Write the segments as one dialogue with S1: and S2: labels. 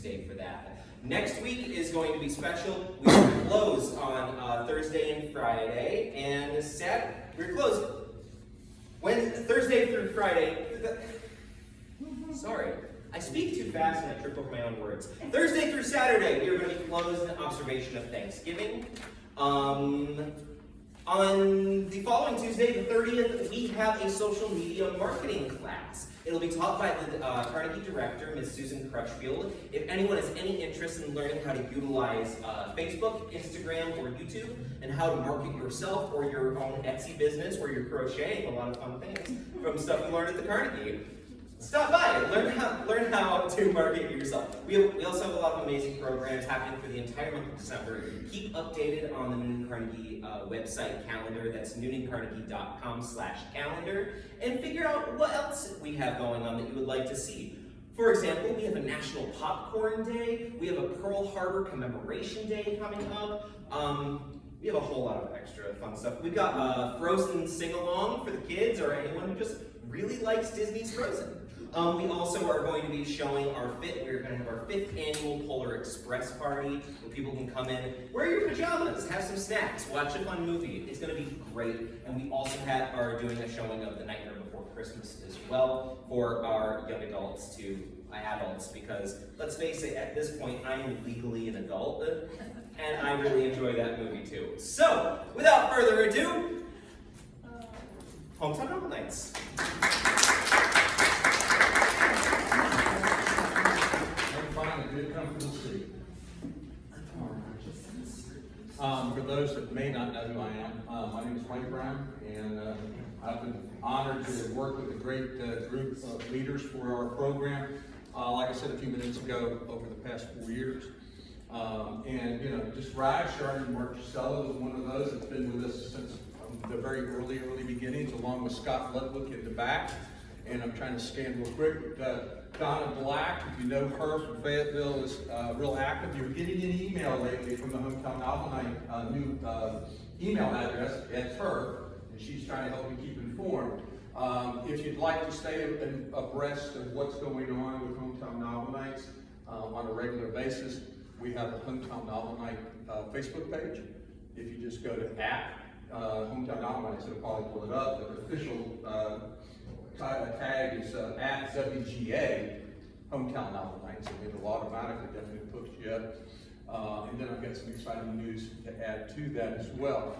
S1: Tuesday for that. Next week is going to be special. We are closed on Thursday and Friday, and Saturday. We're closed Thursday through Friday. Sorry, I speak too fast and I trip over my own words. Thursday through Saturday, we are going to be closed in observation of Thanksgiving. On the following Tuesday, the 30th, we have a social media marketing class. It'll be taught by the Carnegie director, Ms. Susan Crutchfield. If anyone has any interest in learning how to utilize Facebook, Instagram, or YouTube, and how to market yourself or your own Etsy business where you're crocheting, a lot of fun things from stuff you learned at the Carnegie, stop by and learn how to market yourself. We also have a lot of amazing programs happening for the entire month of December. Keep updated on the Newnan Carnegie website calendar. That's newnancarnegie.com/calendar, and figure out what else we have going on that you would like to see. For example, we have a National Popcorn Day. We have a Pearl Harbor Commemoration Day coming up. We have a whole lot of extra fun stuff. We've got Frozen sing-along for the kids or anyone who just really likes Disney's Frozen. We also are going to be showing we're going to have our 5th annual Polar Express party where people can come in, wear your pajamas, have some snacks, watch a fun movie. It's going to be great. And we also are doing a showing of The Nightmare Before Christmas as well for our young adults adults, because let's face it, at this point, I am legally an adult, and I really enjoy that movie too. So, without further ado, Hometown Novel Nights.
S2: For those that may not know who I am, my name is Mike Brown, and I've been honored to work with a great group of leaders for our program. Like I said a few minutes ago, over the past 4 years. And just Raj, Sharon, and Marcello is one of those that's been with us since the very early beginnings, along with Scott Ludwig in the back. And I'm trying to scan real quick. Donna Black, if you know her from Fayetteville, is real active. You're getting an email lately from the Hometown Novel Night new email address. That's her, and she's trying to help you keep informed. If you'd like to stay abreast of what's going on with Hometown Novel Nights on a regular basis, we have a Hometown Novel Night Facebook page. If you just go to Hometown Novel Nights, it'll probably pull it up. The official tag is at WGA Hometown Novel Nights, and it'll automatically definitely push you up. And then I've got some exciting news to add to that as well.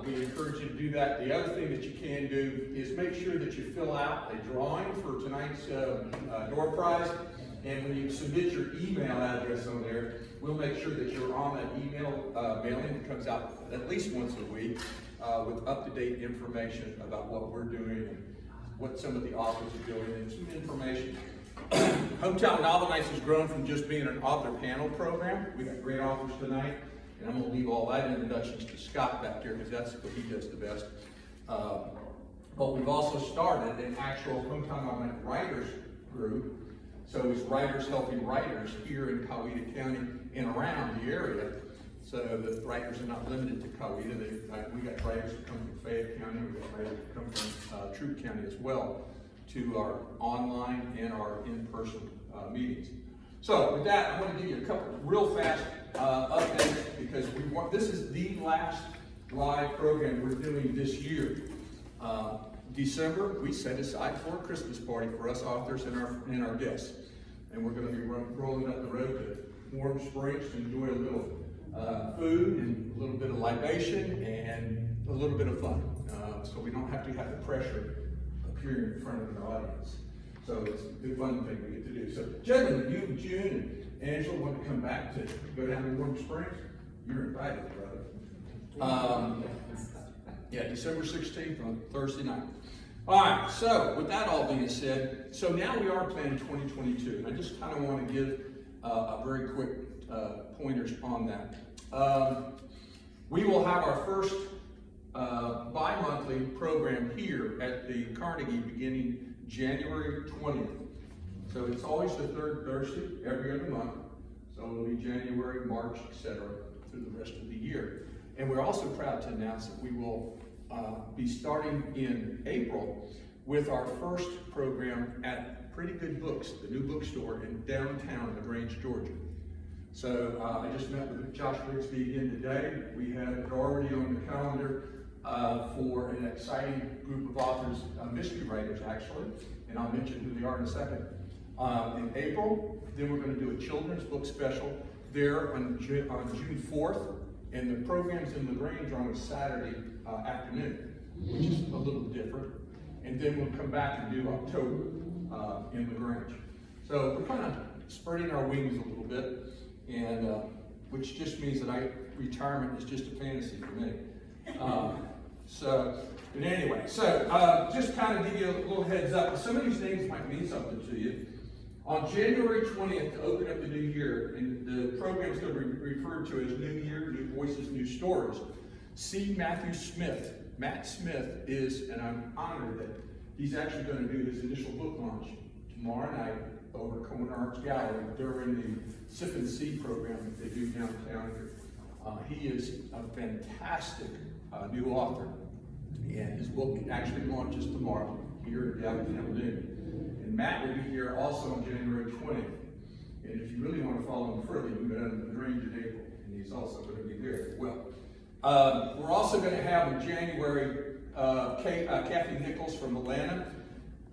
S2: We encourage you to do that. The other thing that you can do is make sure that you fill out a drawing for tonight's door prize. And when you submit your email address on there, we'll make sure that you're on that email mailing that comes out at least once a week with up-to-date information about what we're doing and what some of the authors are doing and some information. Hometown Novel Nights has grown from just being an author panel program. We got great authors tonight, and I'm going to leave all that introductions to Scott back here because that's what he does the best. But we've also started an actual Hometown Novel Night writers group. So it's writers helping writers here in Coweta County and around the area. So the writers are not limited to Coweta. We got writers that come from Fayette County, we got writers that come from Troup County as well, to our online and our in-person meetings. So with that, I want to give you a couple of real fast updates because this is the last live program we're doing this year. December, we set aside for a Christmas party for us authors and our guests. And we're going to be rolling up the road to Warm Springs to enjoy a little food and a little bit of libation and a little bit of fun. So we don't have to have the pressure of appearing in front of an audience. So it's a good fun thing we get to do. So Jedwin, you, June, and Angela want to come back to go down to Warm Springs? You're invited, brother. Yeah, December 16th on Thursday night. All right, so with that all being said, so now we are planning 2022, and I just kind of want to give a very quick pointers on that. We will have our first bi-monthly program here at the Carnegie beginning January 20th. So it's always the third Thursday every other month. So it'll be January, March, etc. through the rest of the year. And we're also proud to announce that we will be starting in April with our first program at Pretty Good Books, the new bookstore in downtown LaGrange, Georgia. So I just met with Josh Rigsby again today. We have it already on the calendar for an exciting group of authors, mystery writers actually, and I'll mention who they are in a second. In April, then we're going to do a children's book special there on June 4th, and the programs in LaGrange are on a Saturday afternoon, which is a little different. And then we'll come back and do October in LaGrange. So we're kind of spreading our wings a little bit, and which just means that retirement is just a fantasy for me. But anyway, just kind of give you a little heads up. Some of these things might mean something to you. On January 20th, to open up the new year, and the program is going to be referred to as New Year, New Voices, New Stories. C. Matthew Smith. Matt Smith is, and I'm honored that he's actually going to do his initial book launch tomorrow night over at Cohen Arts Gallery during the Sip and See program that they do downtown here. He is a fantastic new author, and his book actually launches tomorrow here at downtown Newnan. And Matt will be here also on January 20th. And if you really want to follow him further, you can go down to LaGrange in April, and he's also going to be there as well. We're also going to have in January Kathy Nichols from Atlanta.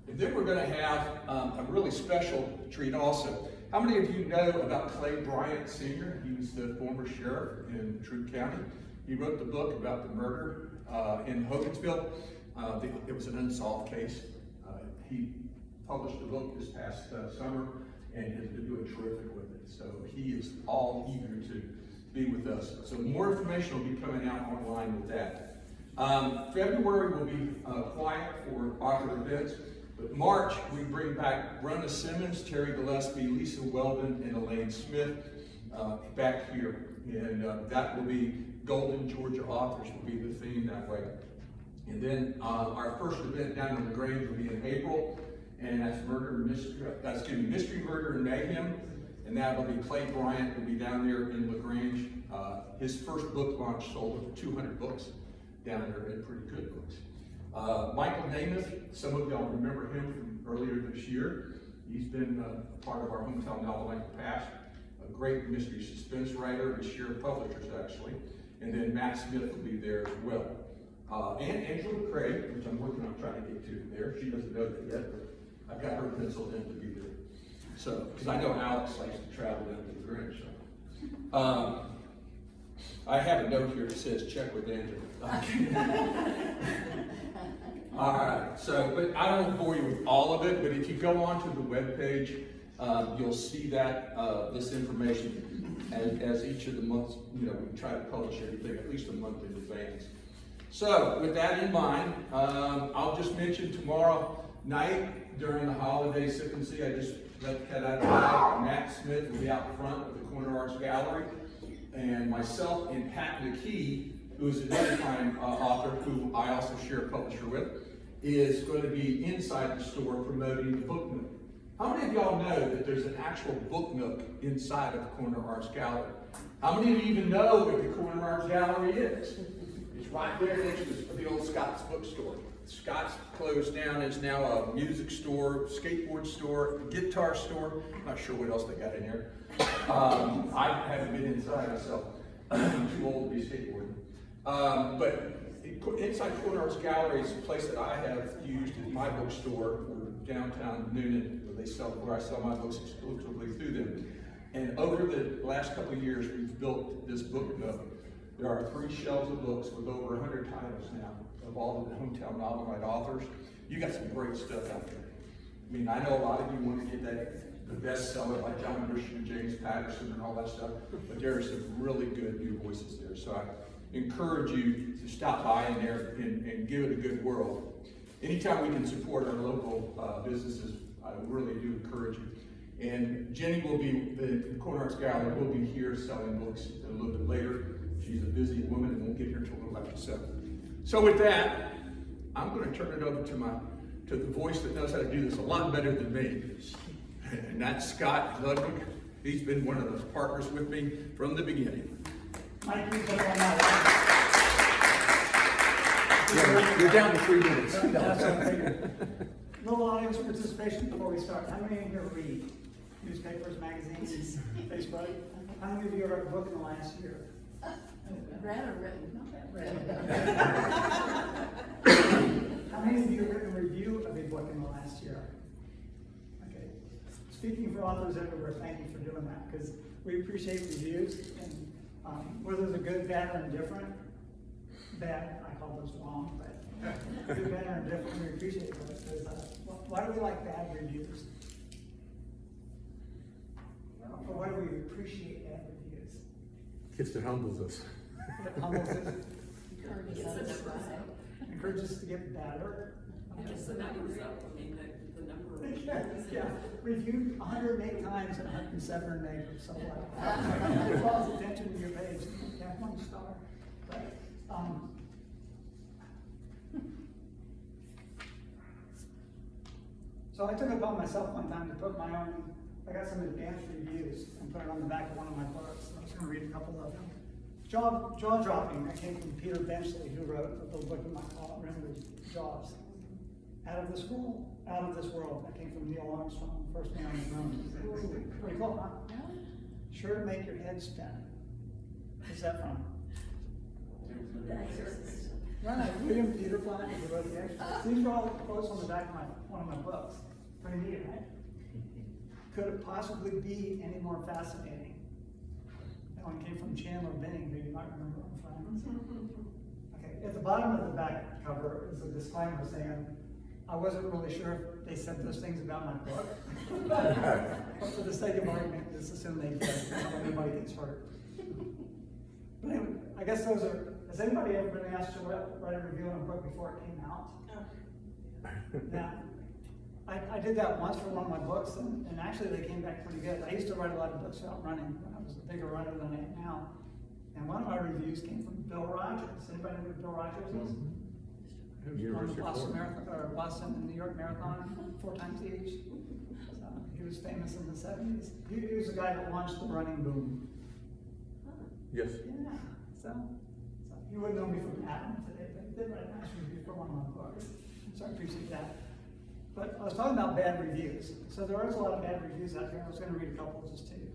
S2: And then we're going to have a really special treat also. How many of you know about Clay Bryant Sr.? He was the former sheriff in Troup County. He wrote the book about the murder in Hogansville. It was an unsolved case. He published a book this past summer and has been doing terrific with it. So he is all eager to be with us. So more information will be coming out online with that. February will be quiet for author events, but March we bring back Rona Simmons, Terry Gillespie, Lisa Weldon, and Elaine Smith back here. And that will be Golden Georgia Authors will be the theme that way. And then our first event down in LaGrange will be in April, and that's Mystery, Murder, and Mayhem. And that will be Clay Bryant will be down there in LaGrange. His first book launch sold over 200 books down there, and pretty good books. Michael Namath, some of y'all remember him from earlier this year. He's been a part of our hometown novel in the past. A great mystery suspense writer and share publishers actually. And then Matt Smith will be there as well. And Angela McRae, which I'm working on trying to get to there. She doesn't know that yet, but I've got her penciled in to be there. So, because I know Alex likes to travel down to the Grinch. So. I have a note here that says check with Angela. All right, so, but I don't bore you with all of it, but if you go onto the webpage, you'll see that this information as each of the months, we try to publish everything at least a month in advance. So with that in mind, I'll just mention tomorrow night during the holiday Sip and See, I just let the cat out of the bag. Matt Smith will be out front of the Corner Arts Gallery, and myself and Pat McKee, who is another fine author who I also share a publisher with, is going to be inside the store promoting the book nook. How many of y'all know that there's an actual book nook inside of the Corner Arts Gallery? How many of you even know what the Corner Arts Gallery is? It's right there next to the old Scott's bookstore. Scott's closed down. It's now a music store, skateboard store, guitar store. I'm not sure what else they got in there. I haven't been inside myself. I'm too old to be skateboarding. But inside Corner Arts Gallery is a place that I have used as my bookstore for downtown Newnan, where I sell my books exclusively through them. And over the last couple of years, we've built this book nook. There are 3 shelves of books with over 100 titles now of all of the hometown novel night authors. You got some great stuff out there. I mean, I know a lot of you want to get the bestseller like John Grisham and James Patterson and all that stuff, but there are some really good new voices there. So I encourage you to stop by in there and give it a good whirl. Anytime we can support our local businesses, I really do encourage you. And Jenny will be, the Corner Arts Gallery will be here selling books a little bit later. She's a busy woman and won't get here until a little after 7. So with that, I'm going to turn it over to the voice that knows how to do this a lot better than me. And that's Scott Ludwig. He's been one of those partners with me from the beginning.
S3: Mike, you're
S2: You're down to 3 minutes.
S3: That's what I figured. little audience participation before we start. How many in here read newspapers, magazines, Facebook? How many of you have read a book in the last year?
S4: Read or written? Read.
S3: How many of you have written a review of a book in the last year? Okay. Speaking for authors everywhere, thank you for doing that, because we appreciate reviews, and whether they're good, bad, or indifferent. Bad, I call those wrong, but good, bad, or indifferent, we appreciate those, because why do we like bad reviews? Or why do we appreciate bad reviews?
S5: Because it humbles us.
S3: It humbles us,
S4: Encourages us to strive.
S3: encourages us to get better.
S6: Yes, the numbers up, I mean, the number of.
S3: Yeah, reviewed 108 times and 107 negative, so like, draws attention to your page, you have 1 star. But, so I took it upon myself one time to put my own, I got some advanced reviews and put it on the back of one of my books. I was gonna read a couple of them. Jaw-dropping, that came from Peter Benchley, who wrote the book in my remember, Jaws. Out of this world, that came from Neil Armstrong, first man on the moon. Pretty cool, huh? Sure to make your head spin. What's that from? Right, William Peter Platt, who wrote the extras. These are all quotes on the back of one of my books. Pretty neat, right? Could it possibly be any more fascinating? That one came from Chandler Benning, who you might remember from Friends. Okay, at the bottom of the back cover is a disclaimer saying, I wasn't really sure if they said those things about my book. But for the sake of argument, let's assume they did, so nobody gets hurt. But anyway, I guess those are, has anybody ever been asked to write a review on a book before it came out? Yeah. I did that once for one of my books, and actually they came back pretty good. I used to write a lot of books about running when I was a bigger runner than I am now. And one of my reviews came from Bill Rogers. Anybody know who Bill Rogers is? On the Boston Marathon, or Boston and New York Marathon, 4 times each. So he was famous in the 70s. He was the guy that launched the running boom.
S5: Yes.
S3: Yeah, so you wouldn't know me from Adam today, but he did write a nice review for one of my books, so I appreciate that. But I was talking about bad reviews. So there is a lot of bad reviews out there. I was going to read a couple just to you.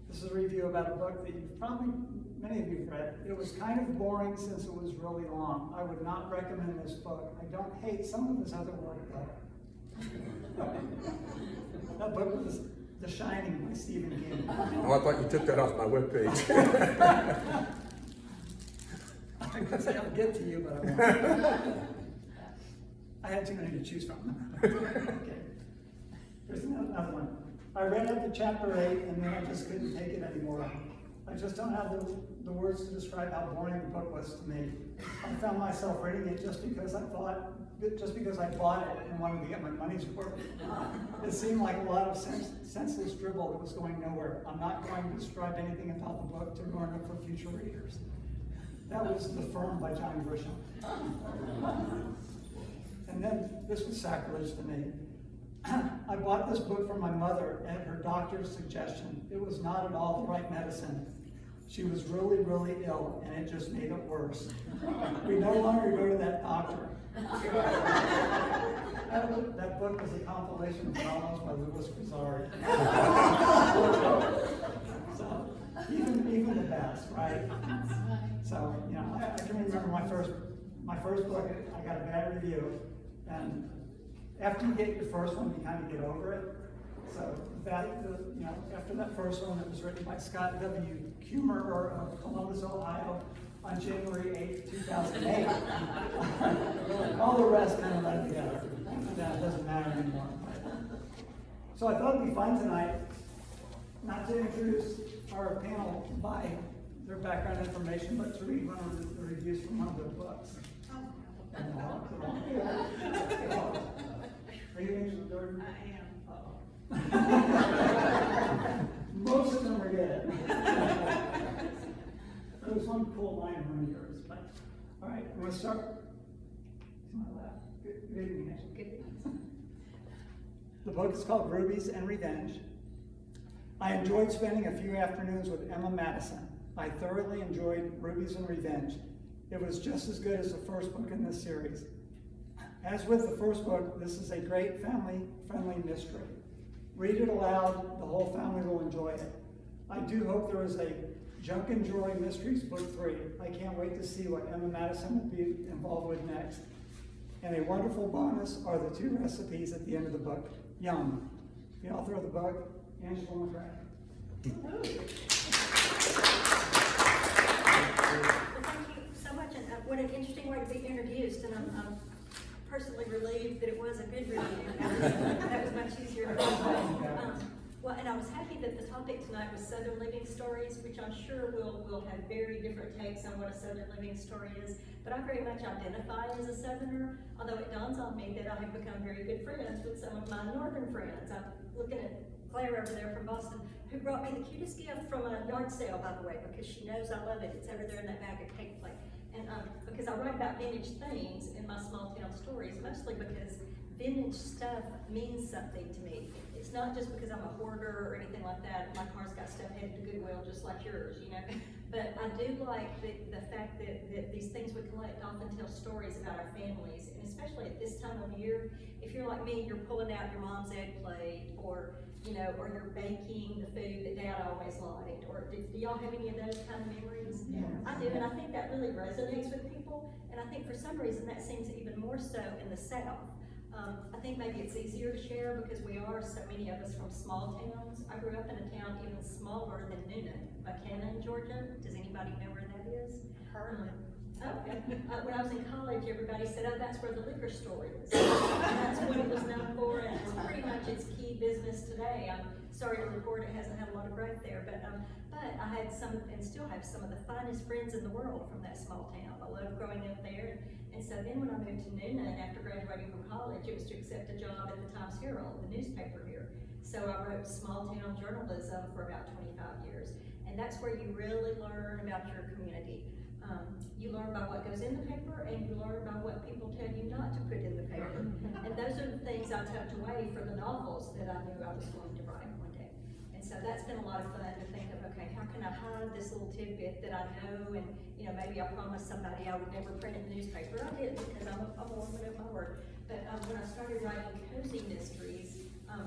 S3: This is a review about a book that you've probably, many of you have read. It was kind of boring since it was really long. I would not recommend this book. I don't hate some of his other work though. That book was The Shining by Stephen King.
S5: Oh, I thought you took that off my webpage.
S3: I could say I'll get to you, but I won't. I had too many to choose from. Okay. Here's another one. I read up to chapter 8 and then I just couldn't take it anymore. I just don't have the words to describe how boring the book was to me. I found myself reading it just because I bought it and wanted to get my money's worth. It seemed like a lot of senseless dribble that was going nowhere. I'm not going to describe anything about the book to ruin it for future readers. That was The Firm by Johnny Grisham. And then this was sacrilege to me. I bought this book for my mother at her doctor's suggestion. It was not at all the right medicine. She was really, really ill, and it just made it worse. We no longer go to that doctor. That book was a compilation of poems by Louis Grizzard. So, even the best, right? So, you know, I can remember my first book, I got a bad review, and after you get your first one, you kind of get over it. So after that first one, it was written by Scott W. Kummerer of Columbus, Ohio, on January 8th, 2008. All the rest kind of led together. That doesn't matter anymore. So I thought it'd be fun tonight, not to introduce our panel by their background information, but to read one of the reviews from one of their books. Are you interested in Durden?
S6: I am.
S3: Most of them are good. There's one cool line in one of yours, but all right, I'm going to start. To my left. Good evening, actually. Good evening. The book is called Rubies and Revenge. I enjoyed spending a few afternoons with Emma Madison. I thoroughly enjoyed Rubies and Revenge. It was just as good as the first book in this series. As with the first book, this is a great family-friendly mystery. Read it aloud, the whole family will enjoy it. I do hope there is a Junk and Joy Mysteries Book 3. I can't wait to see what Emma Madison will be involved with next. And a wonderful bonus are the 2 recipes at the end of the book. Yum. The author of the book, Angela McRae.
S7: Well, thank you so much, and what an interesting way to be introduced, and I'm personally relieved that it was a good review. That was much easier. Well, and I was happy that the topic tonight was Southern Living Stories, which I'm sure will have very different takes on what a Southern Living Story is, but I very much identify as a Southerner, although it dawns on me that I have become very good friends with some of my Northern friends. I'm looking at Claire over there from Boston, who brought me the cutest gift from a yard sale, by the way, because she knows I love it. It's over there in that bag of cake plate. And because I write about vintage things in my small town stories, mostly because vintage stuff means something to me. It's not just because I'm a hoarder or anything like that. My car's got stuff headed to Goodwill just like yours, you know. But I do like the fact that these things we collect often tell stories about our families, and especially at this time of year. If you're like me, you're pulling out your mom's egg plate, or you know, or you're baking the food that Dad always liked. Or do y'all have any of those kind of memories?
S3: Yeah.
S7: I do, and I think that really resonates with people. And I think for some reason that seems even more so in the South. I think maybe it's easier to share because we are, so many of us, from small towns. I grew up in a town even smaller than Newnan, McRae, Georgia. Does anybody know where that is?
S4: Hardly.
S7: Okay. When I was in college, everybody said, "Oh, that's where the liquor store is." That's what it was known for, and it's pretty much its key business today. I'm sorry to report it hasn't had a lot of growth there, but I had some, and still have some of the finest friends in the world from that small town. I loved growing up there. And so then when I moved to Newnan after graduating from college, it was to accept a job at the Times Herald, the newspaper here. So I wrote small town journalism for about 25 years. And that's where you really learn about your community. You learn by what goes in the paper, and you learn by what people tell you not to put in the paper. And those are the things I tucked away for the novels that I knew I was going to write one day. And so that's been a lot of fun to think of, okay, how can I hide this little tidbit that I know, and you know, maybe I promised somebody I would never print in the newspaper. I did, because I'm a woman of my word. But when I started writing cozy mysteries,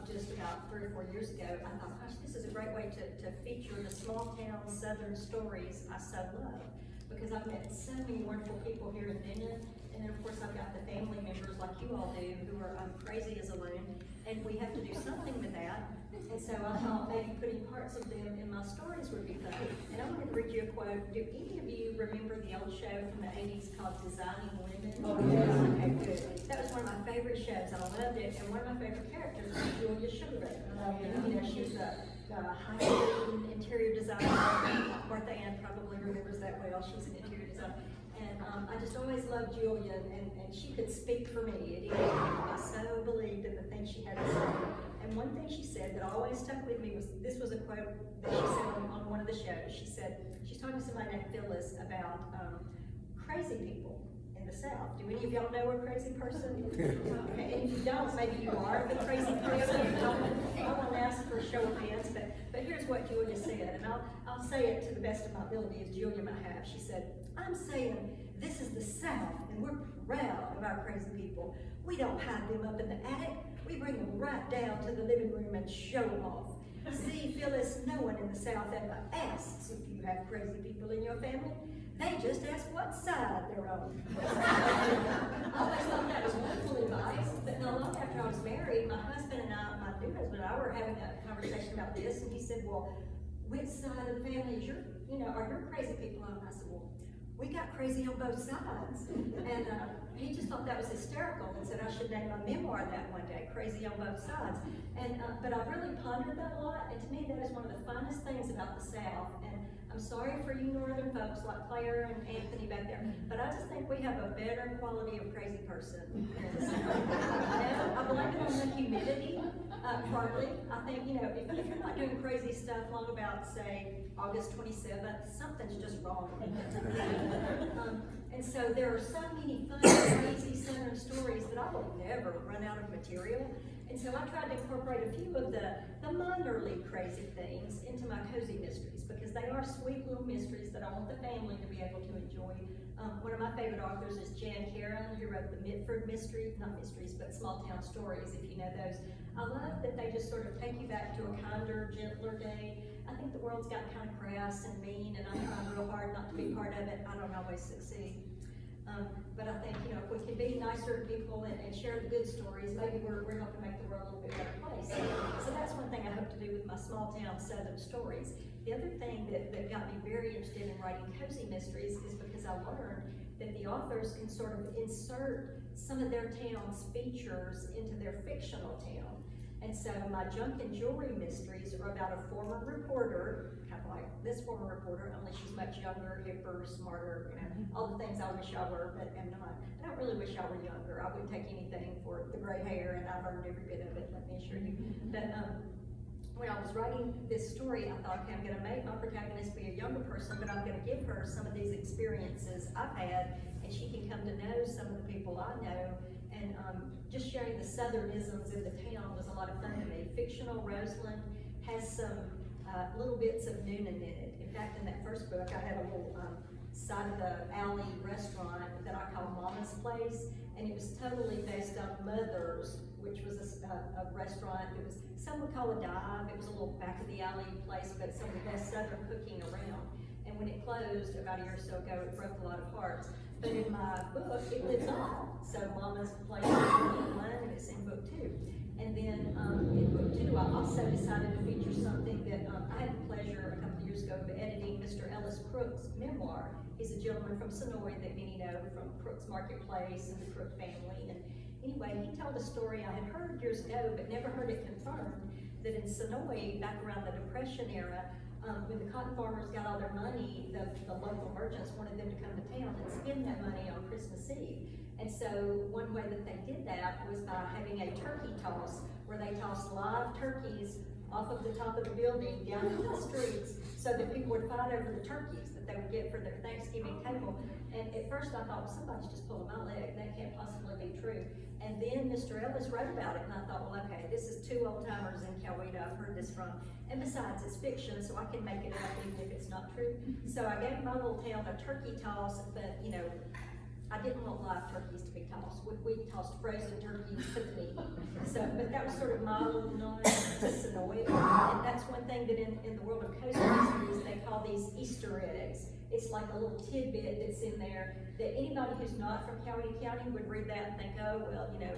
S7: just about 3 or 4 years ago, I thought, gosh, this is a great way to feature the small town Southern stories I so love. Because I've met so many wonderful people here in Newnan, and then of course I've got the family members like you all do who are crazy as a loon, and we have to do something with that. And so I thought maybe putting parts of them in my stories would be fun. And I wanted to read you a quote. Do any of you remember the old show from the 80s called Designing Women?
S4: Oh, yes.
S7: Okay, good. That was one of my favorite shows. I loved it, and one of my favorite characters was Julia Sugarman. You know, she was the high-end interior designer. Martha Ann probably remembers that well. She was an interior designer. And I just always loved Julia, and she could speak for me at any time. I so believed in the things she had to say. And one thing she said that always stuck with me was, this was a quote that she said on one of the shows. She said, she's talking to somebody named Ellis about crazy people in the South. Do any of y'all know a crazy person? Okay, and if you don't, maybe you are the crazy person. I won't ask for a show of hands, but here's what Julia said, and I'll say it to the best of my ability as Julia might have. She said, "I'm saying this is the South, and we're proud of our crazy people. We don't hide them up in the attic. We bring them right down to the living room and show them off. See, Phyllis, no one in the South ever asks if you have crazy people in your family. They just ask what side they're on." I always thought that was wonderful advice, but not long after I was married, my husband and I, my new husband and I, were having a conversation about this, and he said, "Well, which side of the family is your, are your crazy people on?" I said, "Well, we got crazy on both sides." And he just thought that was hysterical and said I should name my memoir that one day, Crazy on Both Sides. And but I've really pondered that a lot, and to me that is one of the funnest things about the South. And I'm sorry for you northern folks like Claire and Anthony back there, but I just think we have a better quality of crazy person in the South. I blame it on the humidity, partly. I think, if you're not doing crazy stuff long about, say, August 27th, something's just wrong. And so there are so many fun, crazy Southern stories that I will never run out of material. And so I tried to incorporate a few of the minorly crazy things into my cozy mysteries, because they are sweet little mysteries that I want the family to be able to enjoy One of my favorite authors is Jan Karon, who wrote the Medford Mystery, not mysteries, but small town stories, if you know those. I love that they just sort of take you back to a kinder, gentler day. I think the world's got kind of crass and mean, and I'm trying real hard not to be part of it. I don't always succeed. But I think, you know, if we can be nicer to people and share the good stories, maybe we're helping make the world a little bit better place. So that's one thing I hope to do with my small town Southern stories. The other thing that got me very interested in writing cozy mysteries is because I learned that the authors can sort of insert some of their town's features into their fictional town. And so my junk and jewelry mysteries are about a former reporter, kind of like this former reporter, only she's much younger, hipper, smarter, you know, all the things I wish I were, but am not. I don't really wish I were younger. I wouldn't take anything for the gray hair, and I've earned every bit of it, let me assure you. But when I was writing this story, I thought, okay, I'm gonna make my protagonist be a younger person, but I'm gonna give her some of these experiences I've had, and she can come to know some of the people I know. And just sharing the Southernisms in the town was a lot of fun to me. Fictional Roseland has some little bits of Newnan in it. In fact, in that first book, I had a little side of the alley restaurant that I call Mama's Place, and it was totally based on Mother's, which was a restaurant that was, some would call a dive. It was a little back of the alley place, but some of the best Southern cooking around. And when it closed about a year or so ago, it broke a lot of hearts. But in my book, it lives on. So Mama's Place is in one, and it's in book 2. And then in book 2, I also decided to feature something that I had the pleasure a couple of years ago of editing Mr. Ellis Crook's memoir. He's a gentleman from Sonoy that many know from Crook's Marketplace and the Crook family. And anyway, he told a story I had heard years ago, but never heard it confirmed, that in Sonoy, back around the Depression era, when the cotton farmers got all their money, the local merchants wanted them to come to town and spend that money on Christmas Eve. And so one way that they did that was by having a turkey toss, where they tossed live turkeys off of the top of the building down into the streets, so that people would fight over the turkeys that they would get for their Thanksgiving table. And at first I thought, well, somebody's just pulling my leg, that can't possibly be true. And then Mr. Ellis wrote about it, and I thought, well, okay, this is 2 old timers in Coweta I've heard this from. And besides, it's fiction, so I can make it up even if it's not true. So I gave my little town a turkey toss, but, you know, I didn't want live turkeys to be tossed. We tossed frozen turkeys to the meat. So, but that was sort of my little nod to Sonoy. And that's one thing that in the world of coast mysteries, they call these Easter eggs. It's like a little tidbit that's in there that anybody who's not from Coweta County would read that and think, oh, well, you know,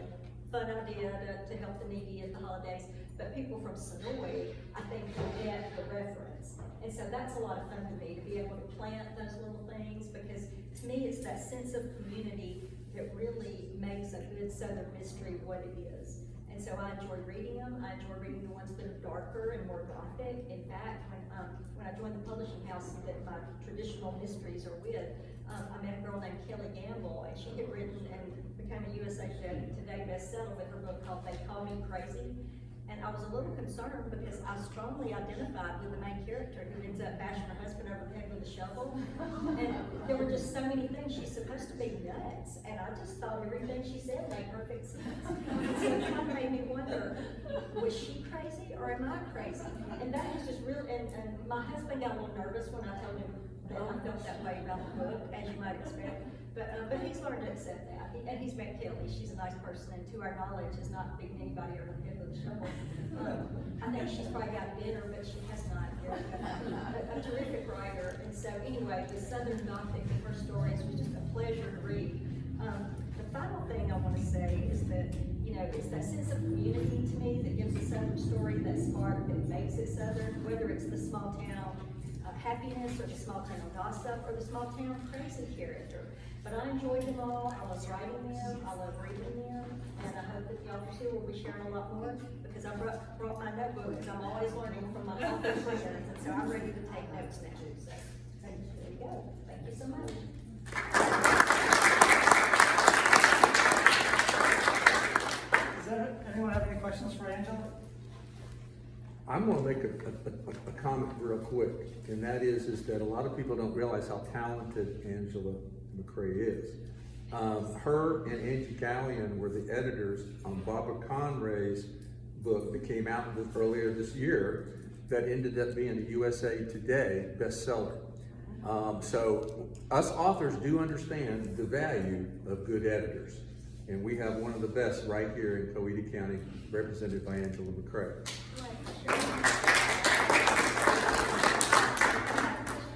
S7: fun idea to help the needy at the holidays. But people from Sonoy, I think, will get the reference. And so that's a lot of fun to me, to be able to plant those little things, because to me, it's that sense of community that really makes a good Southern mystery what it is. And so I enjoy reading them. I enjoy reading the ones that are darker and more gothic. In fact, when I joined the publishing house that my traditional mysteries are with, I met a girl named Kelly Gamble, and she had written and became a USA Today bestseller with her book called They Call Me Crazy. And I was a little concerned because I strongly identified with the main character who ends up bashing her husband over the head with a shovel. And there were just so many things. She's supposed to be nuts. And I just thought everything she said made perfect sense. So it kind of made me wonder, was she crazy or am I crazy? And that was just real. And my husband got a little nervous when I told him that I felt that way about the book, as you might expect. But he's learned to accept that. And he's met Kelly. She's a nice person, and to our knowledge, has not beaten anybody over the head with a shovel. I think she's probably got bitter, but she has not yet. A terrific writer. And so anyway, the Southern Gothic of her stories was just a pleasure to read. The final thing I want to say is that, you know, it's that sense of community to me that gives a Southern story that spark that makes it Southern, whether it's the small town happiness or the small town gossip or the small town crazy character. But I enjoyed them all. I love writing them. I love reading them. And I hope that the authors here will be sharing a lot more, because I brought my notebook, because I'm always learning from my author friends. And so I'm ready to take notes now. So there you go. Thank you so much.
S3: Does anyone have any questions for Angela?
S5: I'm gonna make a comment real quick, and that is that a lot of people don't realize how talented Angela McRae is. Her and Angie Gallion were the editors on Barbara Conray's book that came out earlier this year that ended up being a USA Today bestseller. So us authors do understand the value of good editors. And we have one of the best right here in Coweta County, represented by Angela McRae.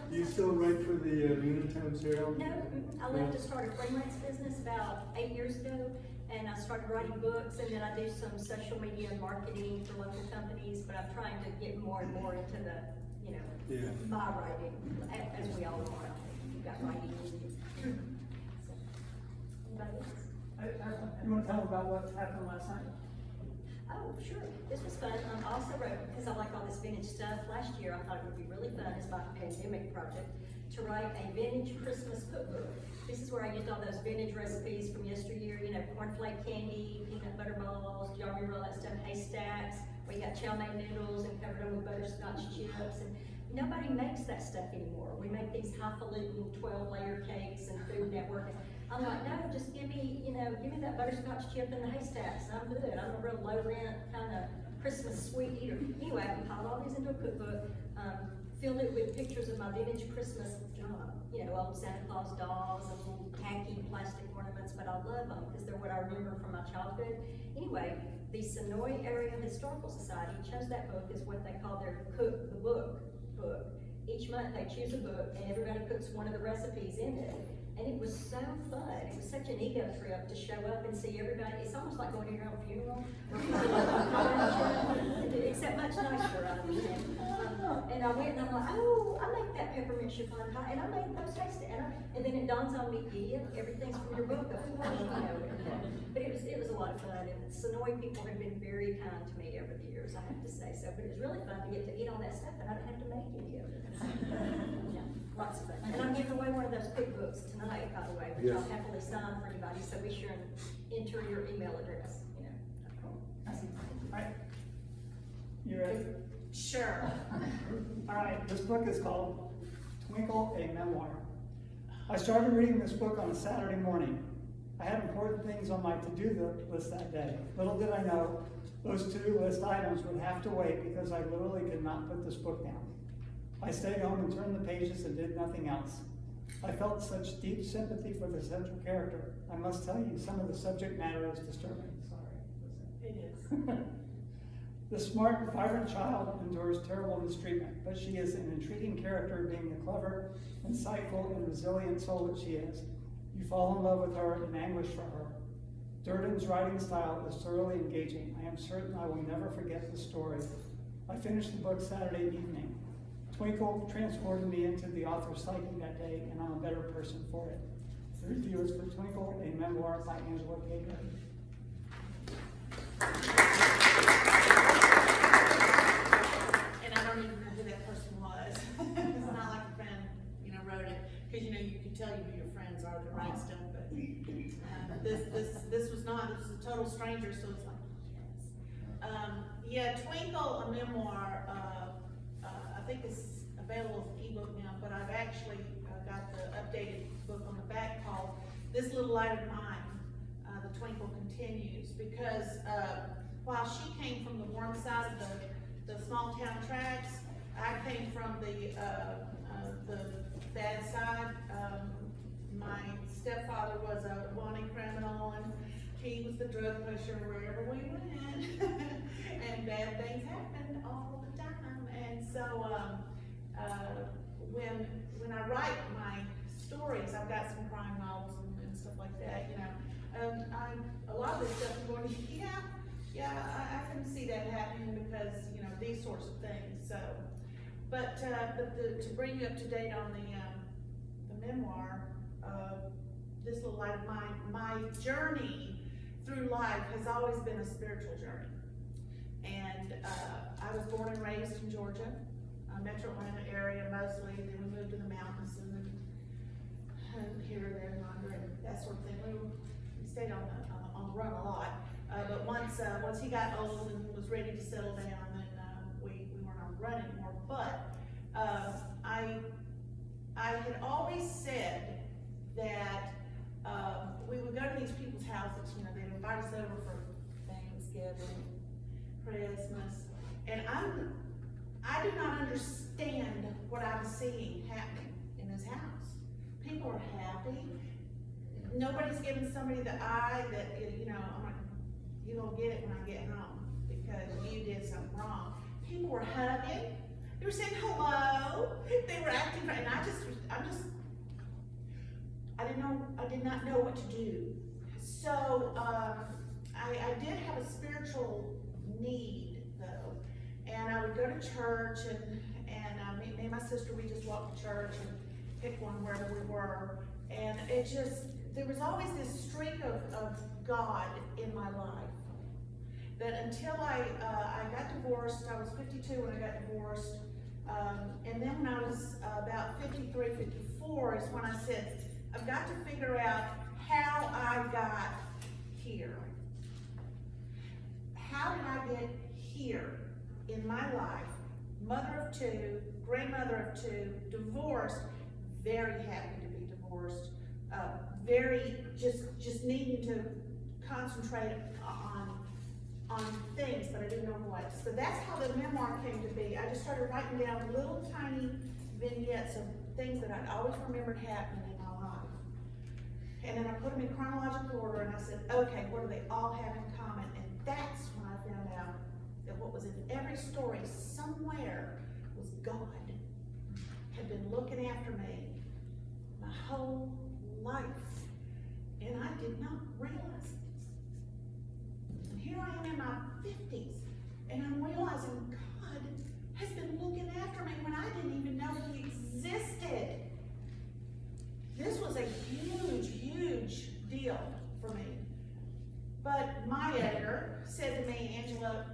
S8: Do you still write for the Newnan serial?
S7: No, I left to start a freelance business about 8 years ago, and I started writing books, and then I do some social media marketing for local companies, but I'm trying to get more and more into the,
S8: Yeah.
S7: my writing, as we all are. You've got writing in you. So, anybody else?
S3: You wanna tell about what happened last night?
S7: Oh, sure, this was fun. I also wrote, because I like all this vintage stuff, last year I thought it would be really fun as my pandemic project to write a vintage Christmas cookbook. This is where I used all those vintage recipes from yesteryear, cornflake candy, peanut butter balls, do y'all remember all that stuff, haystacks? We got chow mein noodles and covered them with butterscotch chips, and nobody makes that stuff anymore. We make these highfalutin 12-layer cakes and Food Network. I'm like, no, just give me that butterscotch chip and the haystacks, and I'm good. I'm a real low-rent kind of Christmas sweet eater. Anyway, I compiled all these into a cookbook, filled it with pictures of my vintage Christmas, old Santa Claus dolls and little tacky plastic ornaments, but I love them because they're what I remember from my childhood. Anyway, the Sonoy Area Historical Society chose that book as what they call their Cook the Book book. Each month they choose a book and everybody puts one of the recipes in it. And it was so fun. It was such an ego trip to show up and see everybody. It's almost like going to your own funeral. Except much nicer, I understand. And I went and I'm like, oh, I make that peppermint chiffon pie, and I made those tasty. And then it dawns on me, yeah, everything's from your book, of course, But it was a lot of fun, and Sonoy people have been very kind to me over the years, I have to say so. But it was really fun to get to eat all that stuff, and I didn't have to make any of it. Yeah, lots of fun. And I'm giving away one of those cookbooks tonight, by the way, which I'll happily sign for anybody. So be sure and enter your email address.
S3: Alright, you ready?
S4: Sure.
S3: Alright, this book is called Twinkle, a Memoir. I started reading this book on a Saturday morning. I had important things on my to-do list that day. Little did I know, those to-do list items would have to wait because I literally could not put this book down. I stayed home and turned the pages and did nothing else. I felt such deep sympathy for the central character. I must tell you, some of the subject matter is disturbing. Sorry.
S4: It is.
S3: The smart, vibrant child endures terrible mistreatment, but she is an intriguing character, being the clever, insightful, and resilient soul that she is. You fall in love with her and anguish for her. Durden's writing style is thoroughly engaging. I am certain I will never forget the story. I finished the book Saturday evening. Twinkle transported me into the author's psyche that day, and I'm a better person for it. The review is for Twinkle, a Memoir by Angela Gager.
S4: And I don't even know who that person was. It's not like a friend, wrote it, because you can tell you who your friends are that write stuff, but this was not. This was a total stranger, so it's like, yes. Twinkle, a Memoir. I think it's available as an ebook now, but I've actually got the updated book on the back called "This Little Light of Mine." The Twinkle continues because while she came from the warm side of the small town tracks, I came from the bad side. My stepfather was a wanted criminal, and he was the drug pusher wherever we went, and bad things happened all the time. And so when I write my stories, I've got some crime novels and stuff like that, a lot of this stuff I'm going, I can see that happening because, these sorts of things. So, but to bring you up to date on the memoir, This Little Light of Mine, my journey through life has always been a spiritual journey. And I was born and raised in Georgia, metro Atlanta area mostly, then we moved to the mountains and here and there and yonder and that sort of thing. We stayed on the run a lot. But once he got old and was ready to settle down, then we weren't on the run anymore. But I had always said that we would go to these people's houses. They'd invite us over for Thanksgiving, Christmas, and I do not understand what I'm seeing happening in in this house. People are happy. Nobody's giving somebody the eye that, you know, I'm like, you're gonna get it when I get home because you did something wrong. People were hugging. They were saying hello. They were acting, and I did not know what to do. So, I did have a spiritual need though. And I would go to church and me and my sister, we just walked to church and pick one wherever we were. And it just, there was always this streak of God in my life. That until I got divorced, I was 52 when I got divorced. And then when I was about 53, 54 is when I said, I've got to figure out how I got here. How did I get here in my life? Mother of two, grandmother of two, divorced, very happy to be divorced, very just needing to concentrate on things, but I didn't know what. So that's how the memoir came to be. I just started writing down little tiny vignettes of things that I'd always remembered happening in my life. And then I put them in chronological order and I said, okay, what do they all have in common? And that's when I found out that what was in every story somewhere was God had been looking after me my whole life. And I did not realize it. And here I am in my 50s, and I'm realizing God has been looking after me when I didn't even know He existed. This was a huge, huge deal for me. But my editor said to me, Angela,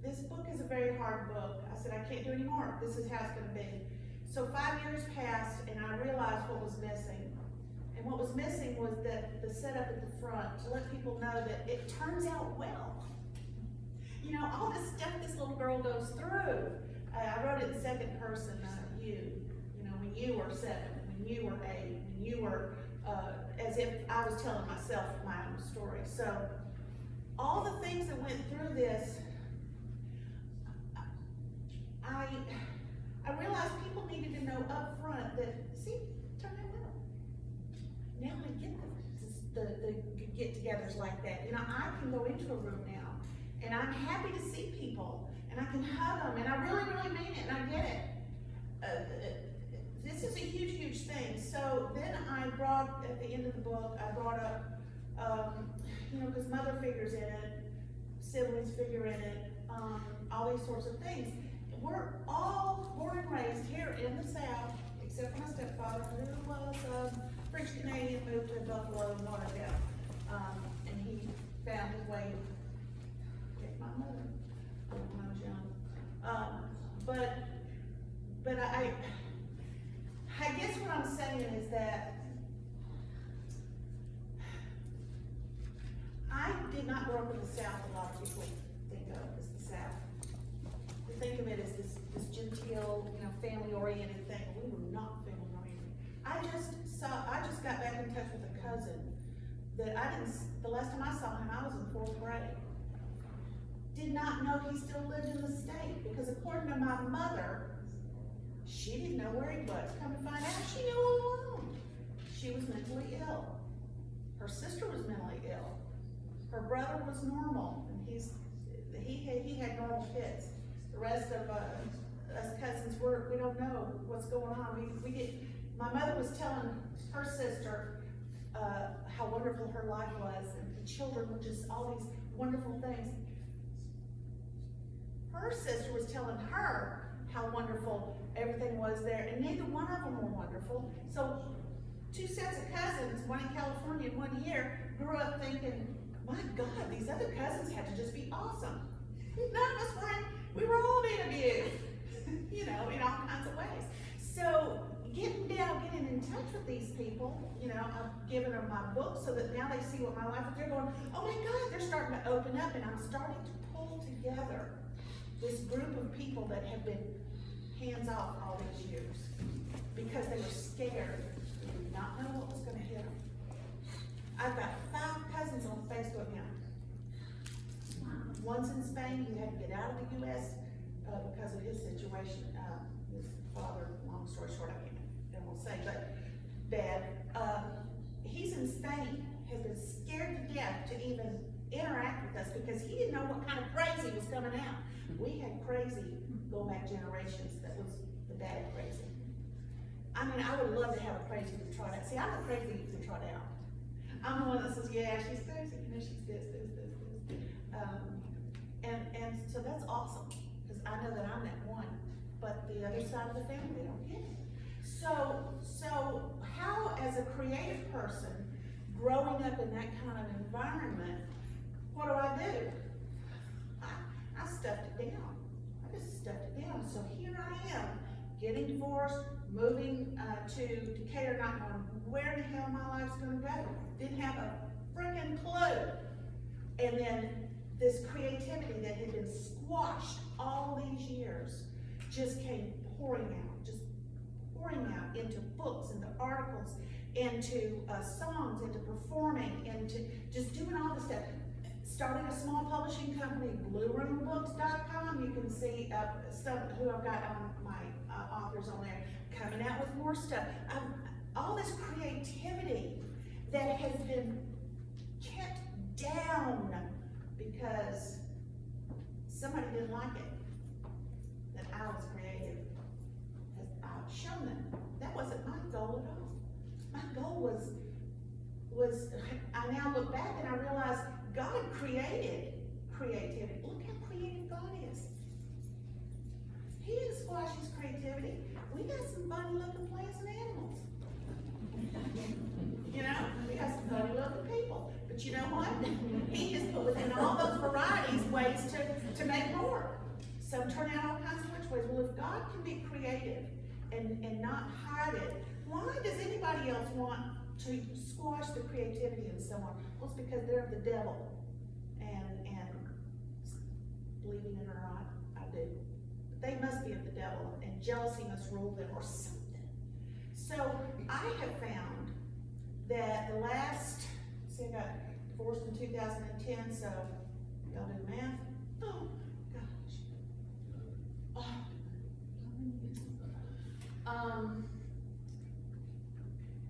S4: this book is a very hard book. I said, I can't do any more. This is how it's going to be. So 5 years passed, and I realized what was missing. And what was missing was the setup at the front to let people know that it turns out well. You know, all this stuff this little girl goes through. I wrote it in second person, you know, when you were 7, when you were 8, when you were, as if I was telling myself my own story. So all the things that went through this, I realized people needed to know up front that, see, turn that well. Now I get the get-togethers like that. You know, I can go into a room now, and I'm happy to see people, and I can hug them, and I really, really mean it, and I get it. This is a huge, huge thing. So then I brought, at the end of the book, I brought up, you know, because mother figures in it, siblings figure in it, all these sorts of things. We're all born and raised here in the South, except for my stepfather, who was French Canadian, moved to Buffalo and Lauderdale, and he found his way with my mother when I was young. But I guess what I'm saying is that I did not grow up in the South. A lot of people think of as the South. They think of it as this genteel, you know, family-oriented thing. We were not family-oriented. I just got back in touch with a cousin that the last time I saw him, I was in 4th grade. Did not know he still lived in the state, because according to my mother, she didn't know where he was. Come to find out, she knew all along. She was mentally ill. Her sister was mentally ill. Her brother was normal, and he had normal kids. The rest of us cousins we don't know what's going on. My mother was telling her sister how wonderful her life was, and the children were just all these wonderful things. Her sister was telling her how wonderful everything was there, and neither one of them were wonderful. So 2 sets of cousins, one in California and one here, grew up thinking, my God, these other cousins had to just be awesome. None of us were. We were all being abused, you know, in all kinds of ways. So getting in touch with these people, you know, I've given them my book so that now they see what my life is. They're going, oh my God, they're starting to open up, and I'm starting to pull together this group of people that have been hands off all these years because they were scared. They did not know what was going to hit them. I've got 5 cousins on Facebook now. One's in Spain. He had to get out of the U.S. Because of his situation. His father, long story short, I can't and we'll say, but that, he's in Spain, has been scared to death to even interact with us because he didn't know what kind of crazy was coming out. We had crazy go back generations that was the bad crazy. I mean, I would love to have a crazy to trot out. See, I'm the crazy to trot out. I'm the one that says, yeah, she's crazy, you know, she's this. And so that's awesome, because I know that I'm that one, but the other side of the family, they don't get it. So how, as a creative person, growing up in that kind of environment, what do? I stuffed it down. I just stuffed it down. So here I am, getting divorced, moving to Decatur, not knowing where the hell my life's gonna go. Didn't have a freaking clue. And then this creativity that had been squashed all these years just came pouring out into books, into articles, into songs, into performing, into just doing all this stuff. Started a small publishing company, BlueRoomBooks.com. You can see some who I've got on my authors on there coming out with more stuff. All this creativity that has been kept down because somebody didn't like it, that I was creative. I've shown them that wasn't my goal at all. My goal was I now look back and I realize God created creativity. Look how creative God is. He didn't squash his creativity. We got some funny looking plants and animals. You know, we got some funny looking people. But you know what? He has put within all those varieties ways to make more. Some turn out all kinds of which ways. Well, if God can be creative and not hide it, why does anybody else want to squash the creativity in someone? Well, it's because they're of the devil. And believing it or not, I do. But they must be of the devil, and jealousy must rule them or something. So I have found that the last, see, I got divorced in 2010, so y'all do the math. Oh, gosh.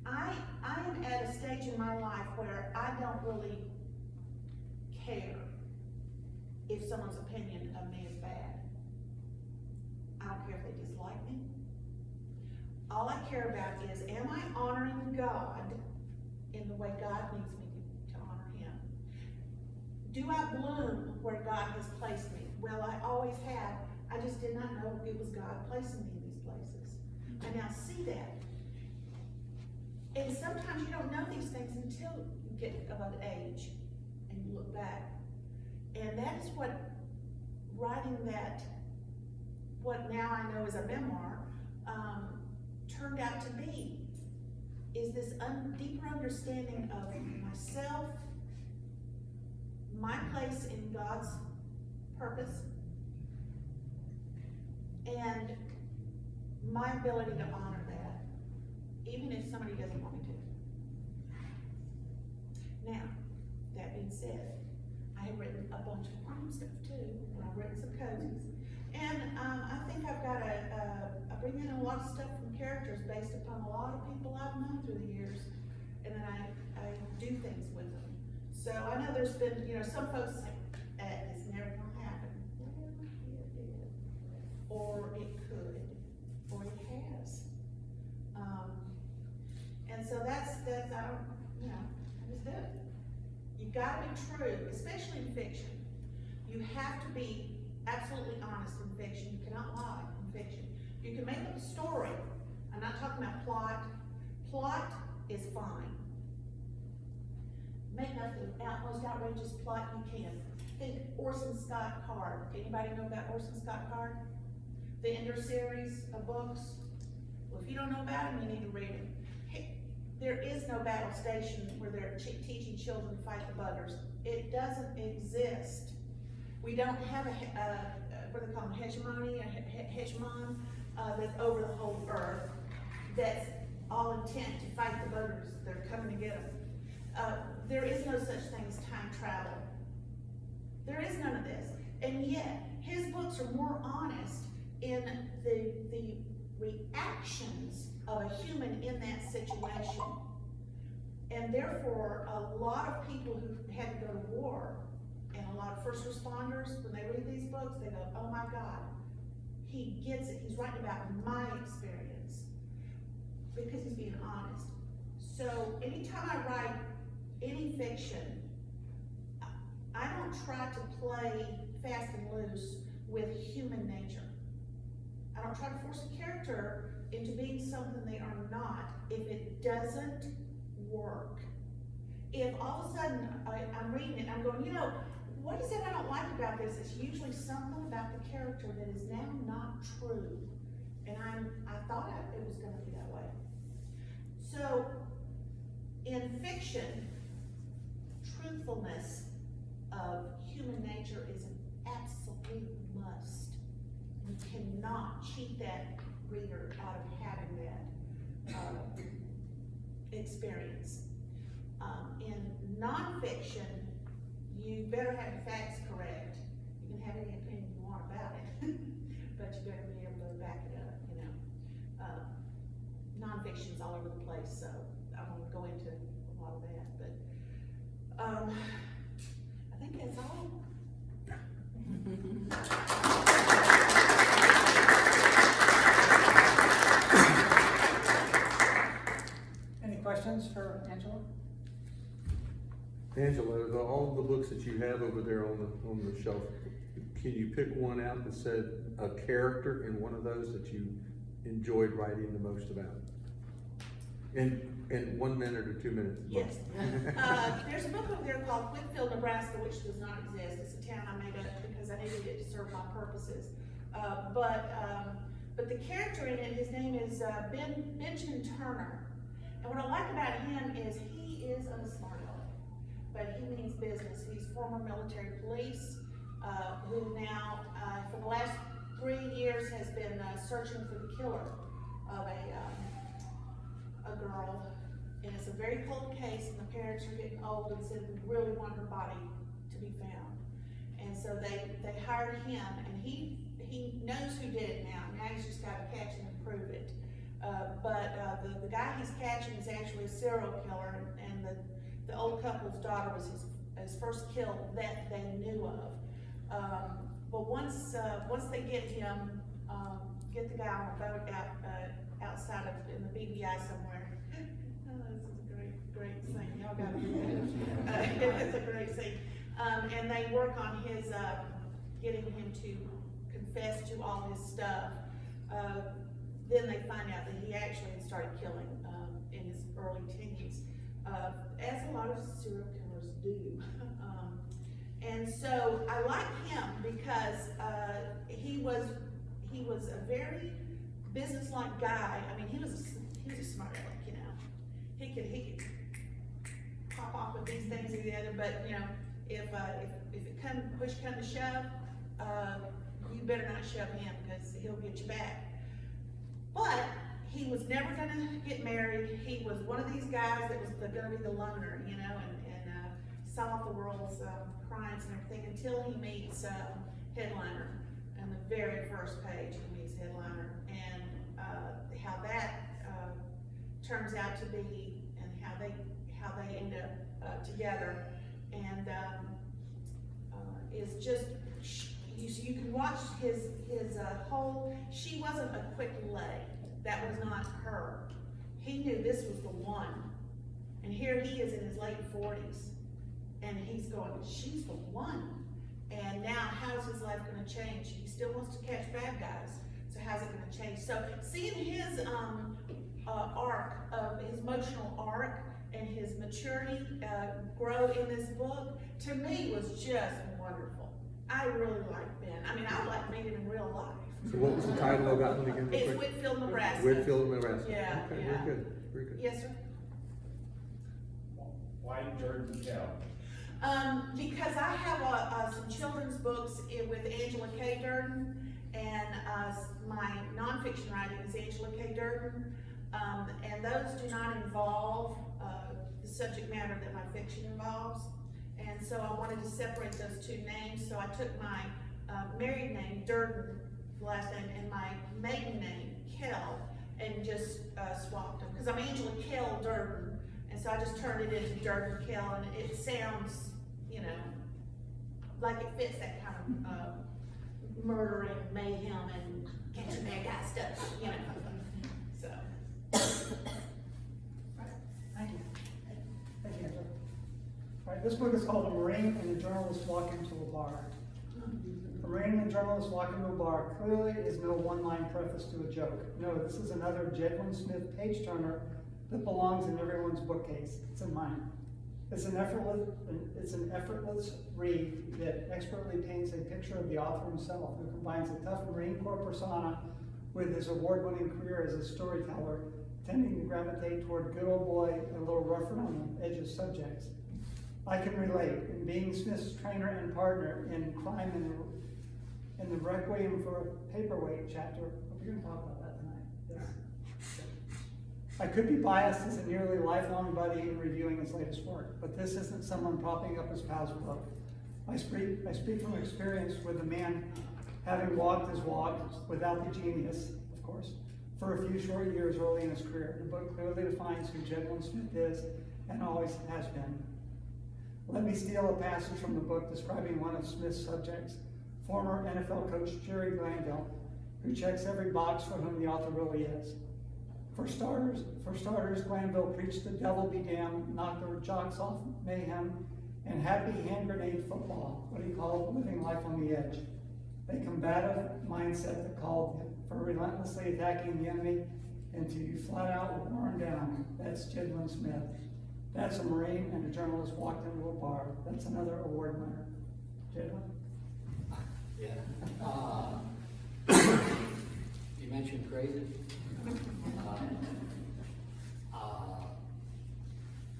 S4: I am at a stage in my life where I don't really care if someone's opinion of me is bad. I don't care if they dislike me. All I care about is, am I honoring God in the way God needs me to honor him? Do I bloom where God has placed me? Well, I always have. I just did not know it was God placing me in these places. I now see that. And sometimes you don't know these things until you get of an age and you look back. And that is what writing that, what now I know is a memoir, turned out to be, is this deeper understanding of myself, my place in God's purpose, and my ability to honor that, even if somebody doesn't want me to. Now, that being said, I have written a bunch of crime stuff too, and I've written some cozies. And I think I've got I bring in a lot of stuff from characters based upon a lot of people I've known through the years, and then I do things with them. So I know there's been, you know, some folks say, it's never gonna happen. Well, it did. Or it could, or it has. And so that's I don't, you know, I just do it. You gotta be true, especially in fiction. You have to be absolutely honest in fiction. You cannot lie in fiction. You can make up a story. I'm not talking about plot. Plot is fine. Make up the most outrageous plot you can. Think Orson Scott Card. Anybody know about Orson Scott Card? The Ender series of books? Well, if you don't know about him, you need to read him. There is no battle station where they're teaching children to fight the buggers. It doesn't exist. We don't have what do they call them, hegemony, a hegemon that's over the whole earth, that's all intent to fight the buggers that are coming to get them. There is no such thing as time travel. There is none of this. And yet, his books are more honest in the reactions of a human in that situation. And therefore, a lot of people who had to go to war, and a lot of first responders, when they read these books, they go, oh my God, he gets it, he's writing about my experience, because he's being honest. So anytime I write any fiction, I don't try to play fast and loose with human nature. I don't try to force a character into being something they are not if it doesn't work. If all of a sudden I'm reading it and I'm going, you know, what is it I don't like about this? It's usually something about the character that is now not true. And I thought it was gonna be that way. So in fiction, truthfulness of human nature is an absolute must. You cannot cheat that reader out of having that experience. In nonfiction, you better have the facts correct. You can have any opinion you want about it, but you better be able to back it up, you know. Nonfiction's all over the place, so I won't go into a lot of that, but I think that's all.
S3: Any questions for Angela?
S5: Angela, all of the books that you have over there on the shelf, can you pick one out that said a character in one of those that you enjoyed writing the most about? In 1 minute or 2 minutes?
S4: Yes. There's a book over there called Whitfield, Nebraska, which does not exist. It's a town I made up because I needed it to serve my purposes. But the character in it, his name is Benjamin Turner. And what I like about him is he is unsmart aleck, but he means business. He's former military police, who now, for the last 3 years, has been searching for the killer of a girl. And it's a very cold case, and the parents are getting old and said we really want her body to be found. And so they hired him, and he knows who did it now. Now he's just got to catch him and prove it. But the guy he's catching is actually a serial killer, and the old couple's daughter was his first kill that they knew of. But once they get him, get the guy on a boat outside of in the BBI somewhere. Oh, this is a great scene. Y'all gotta do that. It's a great scene. And they work on his getting him to confess to all his stuff. Then they find out that he actually started killing in his early teens, as a lot of serial killers do. And so I like him because he was a very businesslike guy. I mean, he was a smart aleck, you know. He could pop off with these things or the other, but you know, if push come to shove, you better not shove him because he'll get you back. But he was never gonna get married. He was one of these guys that was gonna be the loner, you know, and solve the world's crimes and everything until he meets Headliner. On the very first page, he meets Headliner, and how that turns out to be, and how they end up together, and is just. You can watch his whole, she wasn't a quick lay. That was not her. He knew this was the one. And here he is in his late 40s. And he's going, she's the one. And now how's his life gonna change? He still wants to catch bad guys. So how's it gonna change? So seeing his arc, of his emotional arc and his maturity grow in this book, to me was just wonderful. I really like Ben. I mean, I like meeting him in real life.
S5: So what was the title of that one again?
S4: It's Whitfield, Nebraska.
S5: Whitfield, Nebraska.
S4: Yeah,
S5: Okay,
S4: yeah.
S5: very good, very good.
S4: Yes, sir?
S9: Why Durden tell?
S4: Because I have some children's books with Angela K. Durden, and my nonfiction writing is Angela K. Durden, and those do not involve the subject matter that my fiction involves. And so I wanted to separate those two names, so I took my married name, Durden, last name, and my maiden name, Kell, and and just, swapped them, cause I'm Angela Kell Durden, and so I just turned it into Durden Kell, and it sounds, you know, like it fits that kind of, murder and mayhem and catching that guy stuff, you know, so.
S3: Thank you. Thank you, Angela. All right, this book is called A Marine and a Journalist Walk into a Bar. A Marine and a Journalist Walk into a Bar clearly is no one-line preface to a joke. No, this is another Jedwin Smith page-turner that belongs in everyone's bookcase. It's in mine. It's an effortless read that expertly paints a picture of the author himself, who combines a tough Marine Corps persona with his award-winning career as a storyteller, tending to gravitate toward good old boy and a little rougher on the edges subjects. I can relate. In being Smith's trainer and partner in Crime in the Requiem for a Paperweight chapter, we're going to talk about that tonight. Yes. I could be biased as a nearly lifelong buddy in reviewing his latest work, but this isn't someone propping up his pal's book. I speak from experience with a man having walked his walk without the genius, of course, for a few short years early in his career. The book clearly defines who Jedwin Smith is and always has been. Let me steal a passage from the book describing one of Smith's subjects, former NFL coach Jerry Glanville, who checks every box for whom the author really is. For starters, Glanville preached the devil be damned, knocked the jocks off mayhem, and happy hand grenade football, what he called living life on the edge. A combative mindset that called for relentlessly attacking the enemy until you flat out worn down. That's Jedwin Smith. That's a Marine and a journalist walked into a bar. That's another award winner. Jedwin?
S9: Yeah. You mentioned crazy.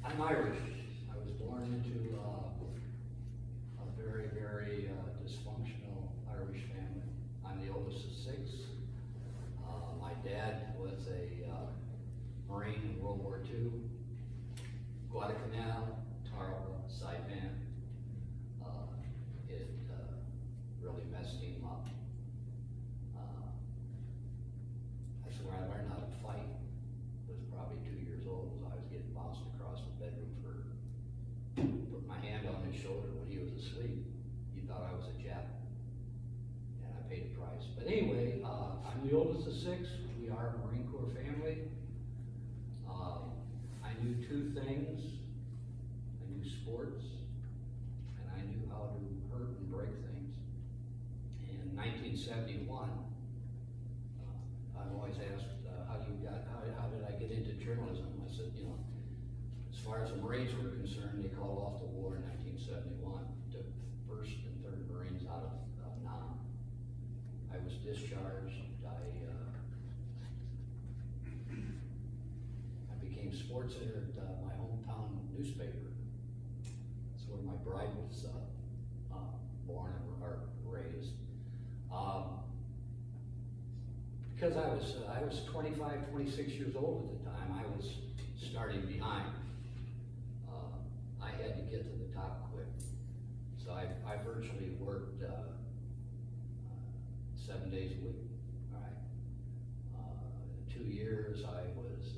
S9: I'm Irish. I was born into a very, very dysfunctional Irish family. I'm the oldest of 6. My dad was a Marine in World War II, Guadalcanal, Tarawa, Saipan. It really messed him up. That's where I learned how to fight. Was probably 2 years old. I was getting bounced across the bedroom for putting my hand on his shoulder when he was asleep. He thought I was a Jap, and I paid a price. But anyway, I'm the oldest of 6. We are a Marine Corps family. I knew 2 things. I knew sports, and I knew how to hurt and break things. In 1971, I've always asked, how did I get into journalism? I said, you know, as far as the Marines were concerned, they called off the war in 1971, took 1st and 3rd Marines out of Nam. I was discharged. I became sports editor at my hometown newspaper. That's where my bride was born or raised. Because I was 25, 26 years old at the time, I was starting behind. I had to get to the top quick. So I virtually worked 7 days a week, all right? 2 years I was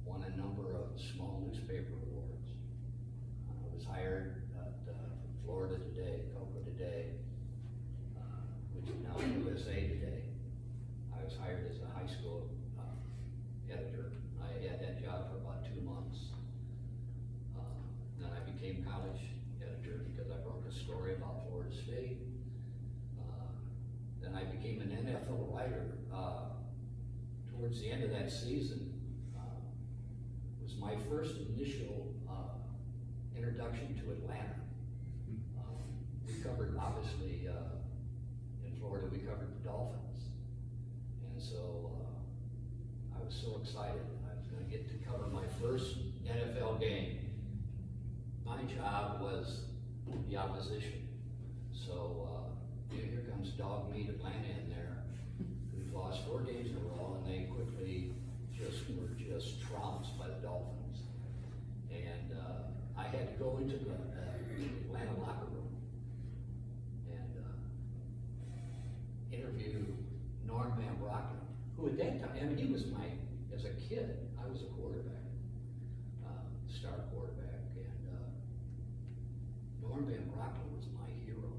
S9: won a number of small newspaper awards. I was hired at Florida Today, Copa Today, which is now USA Today. I was hired as a high school editor. I had that job for about 2 months. Then I became college editor because I wrote a story about Florida State. Then I became an NFL writer. Towards the end of that season was my first initial introduction to Atlanta. We covered, obviously, in Florida, we covered the Dolphins. And so I was so excited. I was going to get to cover my first NFL game. My job was the opposition. So here comes dog meat Atlanta in there, who's lost 4 games in a row, and they quickly were just trounced by the Dolphins. And I had to go into the Atlanta locker room and interview Norm Van Brock and he was as a kid, I was a quarterback, star quarterback, and Norm Van Brocklin was my hero.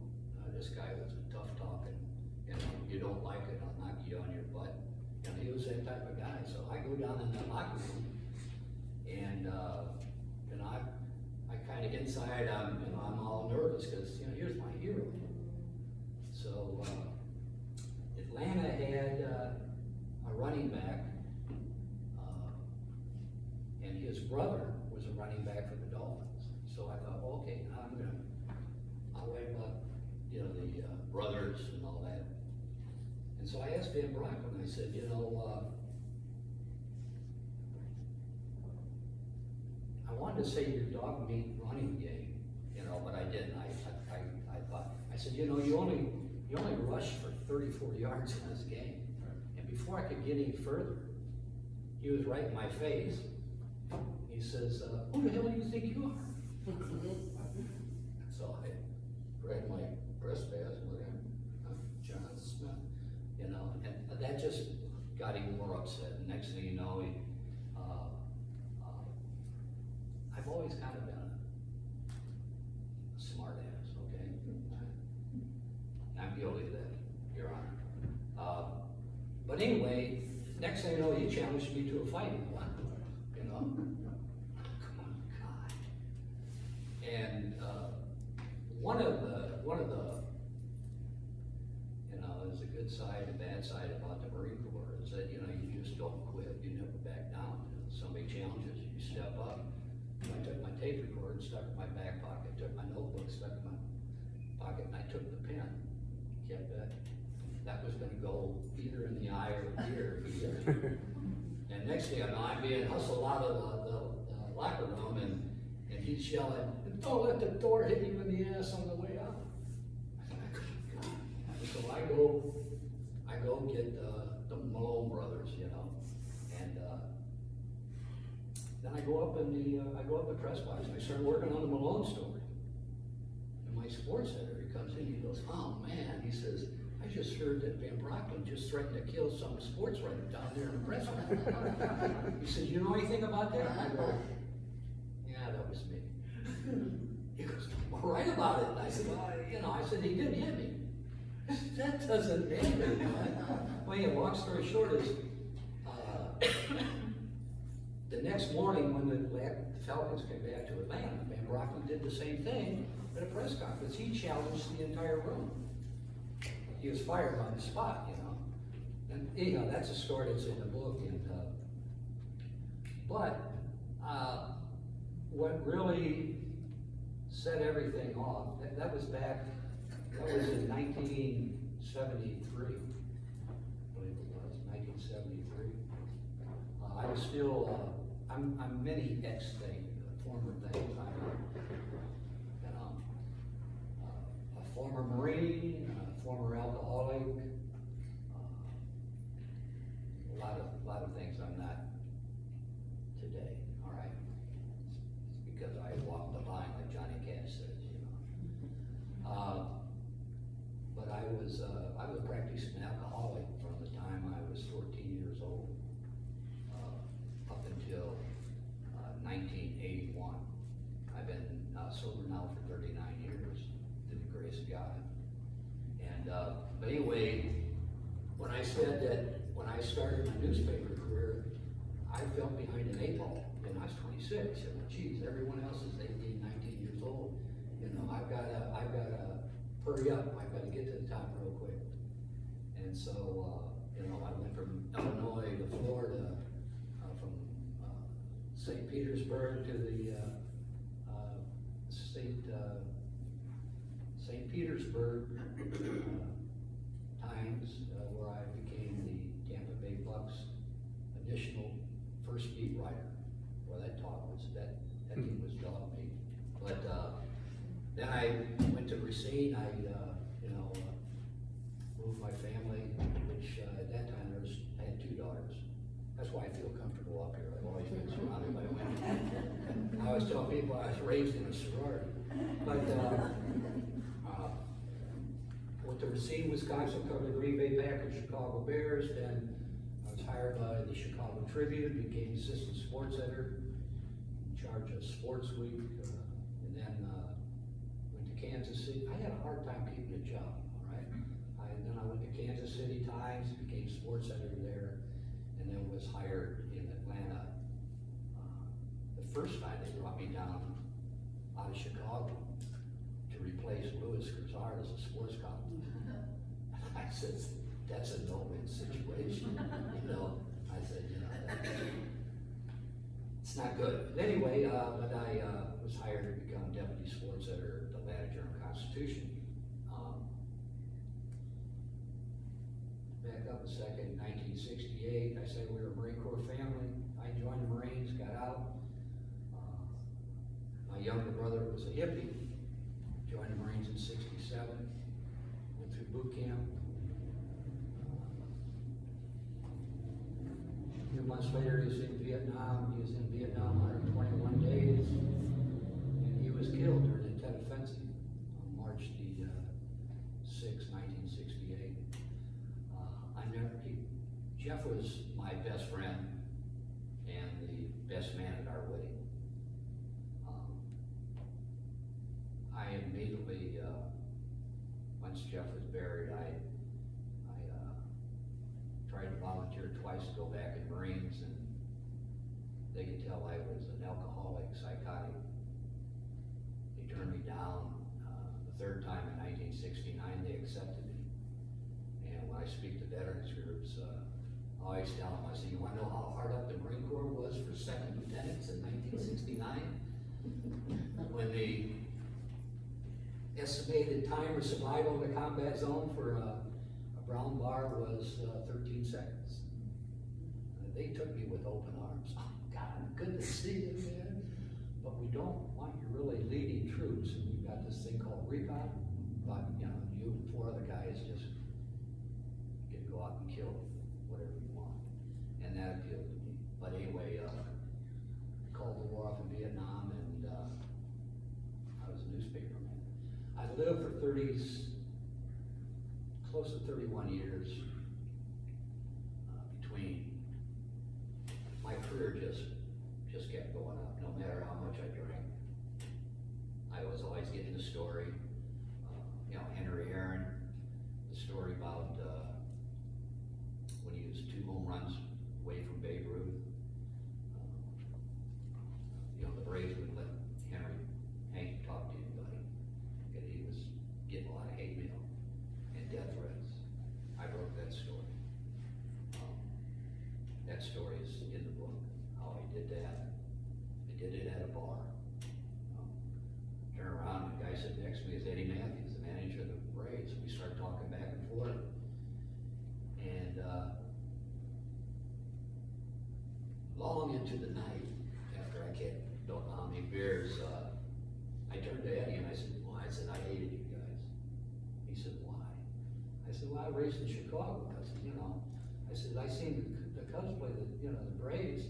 S9: This guy was a tough talking, you don't like it, I'll knock you on your butt. And he was that type of guy. So I go down in that locker room, and I kind of inside, I'm all nervous because here's my hero. So Atlanta had a running back, and his brother was a running back for the Dolphins. So I thought, well, okay, I'll wipe up, the brothers and all that. And so I asked Van Brocklin, I said, I wanted to say your dog meat running game, but I didn't. I thought, I said, you only rushed for 34 yards in this game. And before I could get any further, he was right in my face. He says, who the hell do you think you are? So I grabbed my breast pads with him, John Smith, and that just got him more upset. And next thing you know, I've always kind of been a smart ass, okay? I'm guilty of that, Your Honor. But anyway, next thing you know, he challenged me to a fight. Come on, God. And one of the there's a good side and bad side about the Marine Corps is that you just don't quit, you never back down. Somebody challenges you, you step up. I took my tape recorder, stuck it in my back pocket, took my notebook, stuck it in my pocket, and I took the pen. Kept it. That was going to go either in the eye or the ear. And next thing I know, I'm being hustled out of the locker room, and he's yelling, "Don't let the door hit you in the ass on the way out." So I go get the Malone brothers, and then I go up in the press box and I start working on the Malone story. And my sports editor comes in, he goes, "Oh man," he says, "I just heard that Van Brocklin just threatened to kill some sports writer down there in the press room." He says, "You know anything about that?" And I go, "Yeah, that was me." He goes, "Well, write about it." And I said, "Well, I said, he didn't hit me." That doesn't matter. Well, yeah, long story short is, the next morning when the Falcons came back to Atlanta, Van Brocklin did the same thing at a press conference. He challenged the entire room. He was fired on the spot, And anyhow, that's a story that's in the book. But what really set everything off, that was in 1973, I believe it was, 1973. I was still, I'm many former things. I'm a former Marine, a former alcoholic, a lot of things I'm not today, all right? It's because I walked the line, like Johnny Cash says, But I was a practicing alcoholic from the time I was 14 years old up until 1981. I've been sober now for 39 years, through the grace of God. And but anyway, when I said that when I started my newspaper career, I felt behind an 8 ball, and I was 26. I said, well, geez, everyone else is 18, 19 years old. I've got to hurry up. I've got to get to the top real quick. And so, I went from Illinois to Florida, from St. Petersburg to the St. Petersburg Times, where I became the Tampa Bay Bucks additional first beat writer. Well, that team was dog meat. But then I went to Racine. I moved my family, which at that time I had 2 daughters. That's why I feel comfortable up here. I've always been surrounded by women. I always tell people I was raised in a sorority. But went to Racine, Wisconsin, covered the Green Bay Packers, Chicago Bears. Then was hired by the Chicago Tribune, became assistant sports editor, in charge of Sports Week, and then went to Kansas City. I had a hard time keeping a job, all right? Then I went to Kansas City Times, became sports editor there, and then was hired in Atlanta. The first time they brought me down out of Chicago to replace Louis Grisard as a sports columnist. I said, that's a no-win situation, you know. I said, you know, it's not good. Anyway, but I was hired to become deputy sports editor at the Atlanta Journal-Constitution. Back up a second, 1968, I said we were a Marine Corps family. I joined the Marines, got out. My younger brother was a hippie, joined the Marines in 67, went through boot camp. A few months later, he was in Vietnam. He was in Vietnam 121 days, and he was killed during the Tet Offensive on March the 6th, 1968. Jeff was my best friend and the best man at our wedding. I immediately, once Jeff was buried, I tried to volunteer twice to go back in Marines, and they could tell I was an alcoholic, psychotic. They turned me down. The third time in 1969, they accepted me. And when I speak to veterans groups, I always tell them, I say, you want to know how hard up the Marine Corps was for second lieutenants in 1969? When the estimated time of survival in the combat zone for a brown bar was 13 seconds. They took me with open arms. Oh, God, good to see you, man. But we don't want you really leading troops, and we've got this thing called recon. But, you know, you and 4 other guys just get to go out and kill whatever you want. And that appealed to me. But anyway, called the war off in Vietnam, and I was a newspaper man. I lived for close to 31 years between. My career just kept going up, no matter how much I drank. I was always getting the story. You know, Henry Aaron, the story about when he was 2 home runs away from Babe Ruth. You know, the Braves would let Hank talk to anybody, and he was getting a lot of hate mail and death threats. I wrote that story. That story is in the book, how I did that. I did it at a bar. Turn around, the guy sitting next to me is Eddie Matthews, the manager of the Braves. We start talking back and forth. And long into the night, after I can't don't know how many beers, I turned to Eddie and I said, well, I hated you guys. He said, why? I said, well, I raced in Chicago. I said, you know, I seen the Cubs play the Braves,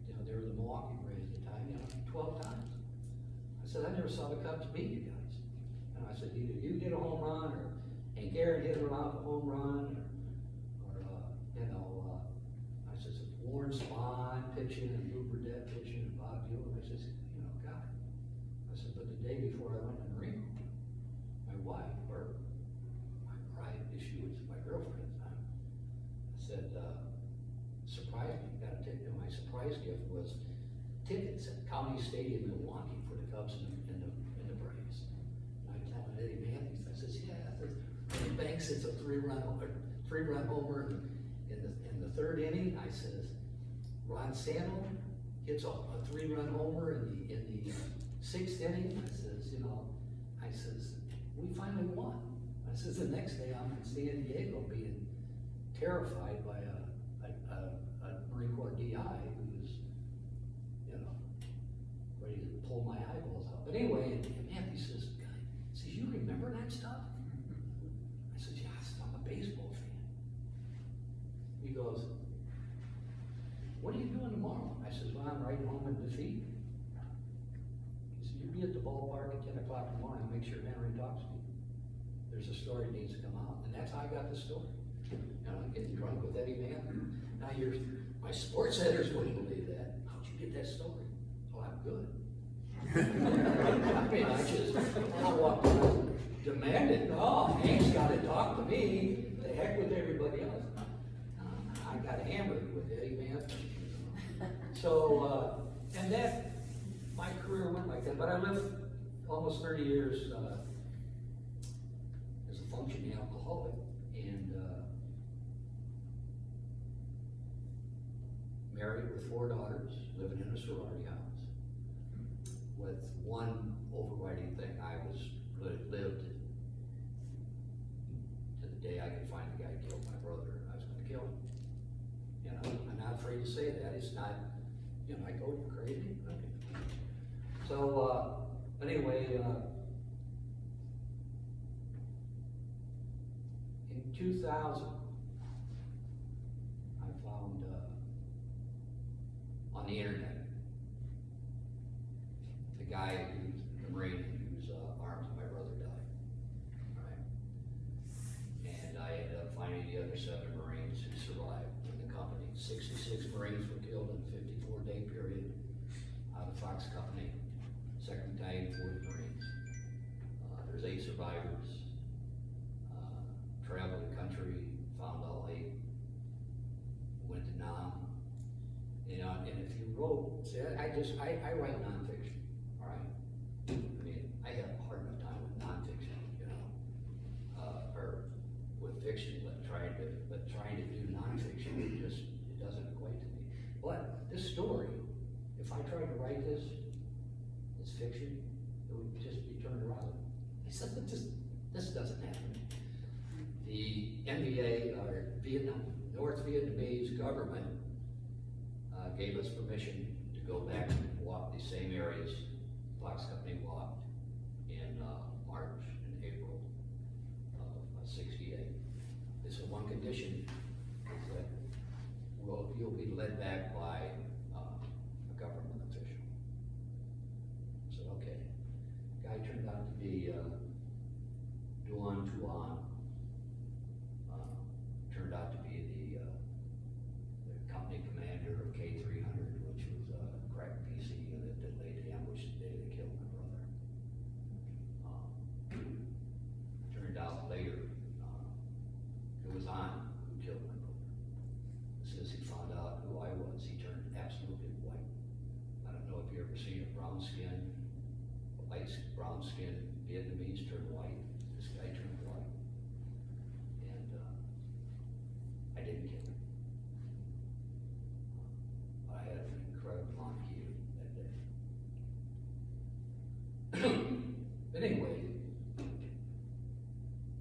S9: you know, they were the Milwaukee Braves at the time, you know, 12 times. I said, I never saw the Cubs beat you guys. And I said, either you hit a home run, or Hank Aaron hit a home run, or you know, I said, Warren Spahn pitching, and Lou Burdett pitching, and Bob Buell. I said, you know, God. I said, but the day before I went to the Marine Corps, my wife, or my bride, she was my girlfriend at the time, said, surprised me, got a ticket. My surprise gift was tickets at County Stadium in Milwaukee for the Cubs and the Braves. And I tell Eddie Matthews, I says, yeah, Eddie Banks hits a 3-run homer in the 3rd inning. I says, Ron Santo hits a 3-run homer in the 6th inning. I says, you know, we finally won. I says, the next day I'm in San Diego being terrified by a Marine Corps DI who was, you know, ready to pull my eyeballs out. But anyway, and Matthew says, you remember that stuff? I said, yes, I'm a baseball fan. He goes, what are you doing tomorrow? I says, well, I'm riding home in defeat. He said, you be at the ballpark at 10 o'clock in the morning, make sure Henry talks to you. There's a story that needs to come out. And that's how I got the story. You know, getting drunk with Eddie Matthews. And my sports editors wouldn't believe that. How'd you get that story? Oh, I'm good. I mean, I walked in demanded, oh, Hank's gotta talk to me, the heck with everybody else. I got hammered with Eddie Van. So, and that, my career went like that, but I lived almost 30 years, as a functioning alcoholic, and, married with 4 daughters, living in a sorority house, with one overriding thing. I lived to the day I could find the guy who killed my brother. I was gonna kill him. You know, I'm not afraid to say that. It's not, you know, I go, you crazy? Okay. So, anyway, in 2000, I found, on the internet, the guy who's the Marine whose arms of my brother died, right? And I ended up finding the other 7 Marines who survived in the company. 66 Marines were killed in a 54-day period out of Fox Company, 2nd Battalion, 4th Marines. There's 8 survivors. Traveled the country, found all 8. Went to Nam. You know, and if you wrote, see, I write nonfiction, all right? I mean, I have a hard enough time with nonfiction, you know, or with fiction, but trying to do nonfiction, it doesn't equate to me. But this story, if I tried to write this as fiction, it would just be turned around. This doesn't happen. The NBA, or North Vietnamese government, gave us permission to go back and walk the same areas Fox Company walked in March and April of '68. This is one condition, is that you'll be led back by a government official. I said, okay. Guy turned out to be Duan Tuan. Turned out to be the company commander of K-300, which was a crack PC unit that laid ambush the day they killed my brother. Turned out later, it was on who killed my brother. As soon as he found out who I was, he turned absolutely white. I don't know if you ever seen a brown skin, light brown skin Vietnamese turn white. This guy turned white. And I didn't kill him. I had an incredible on-cue that day. But anyway,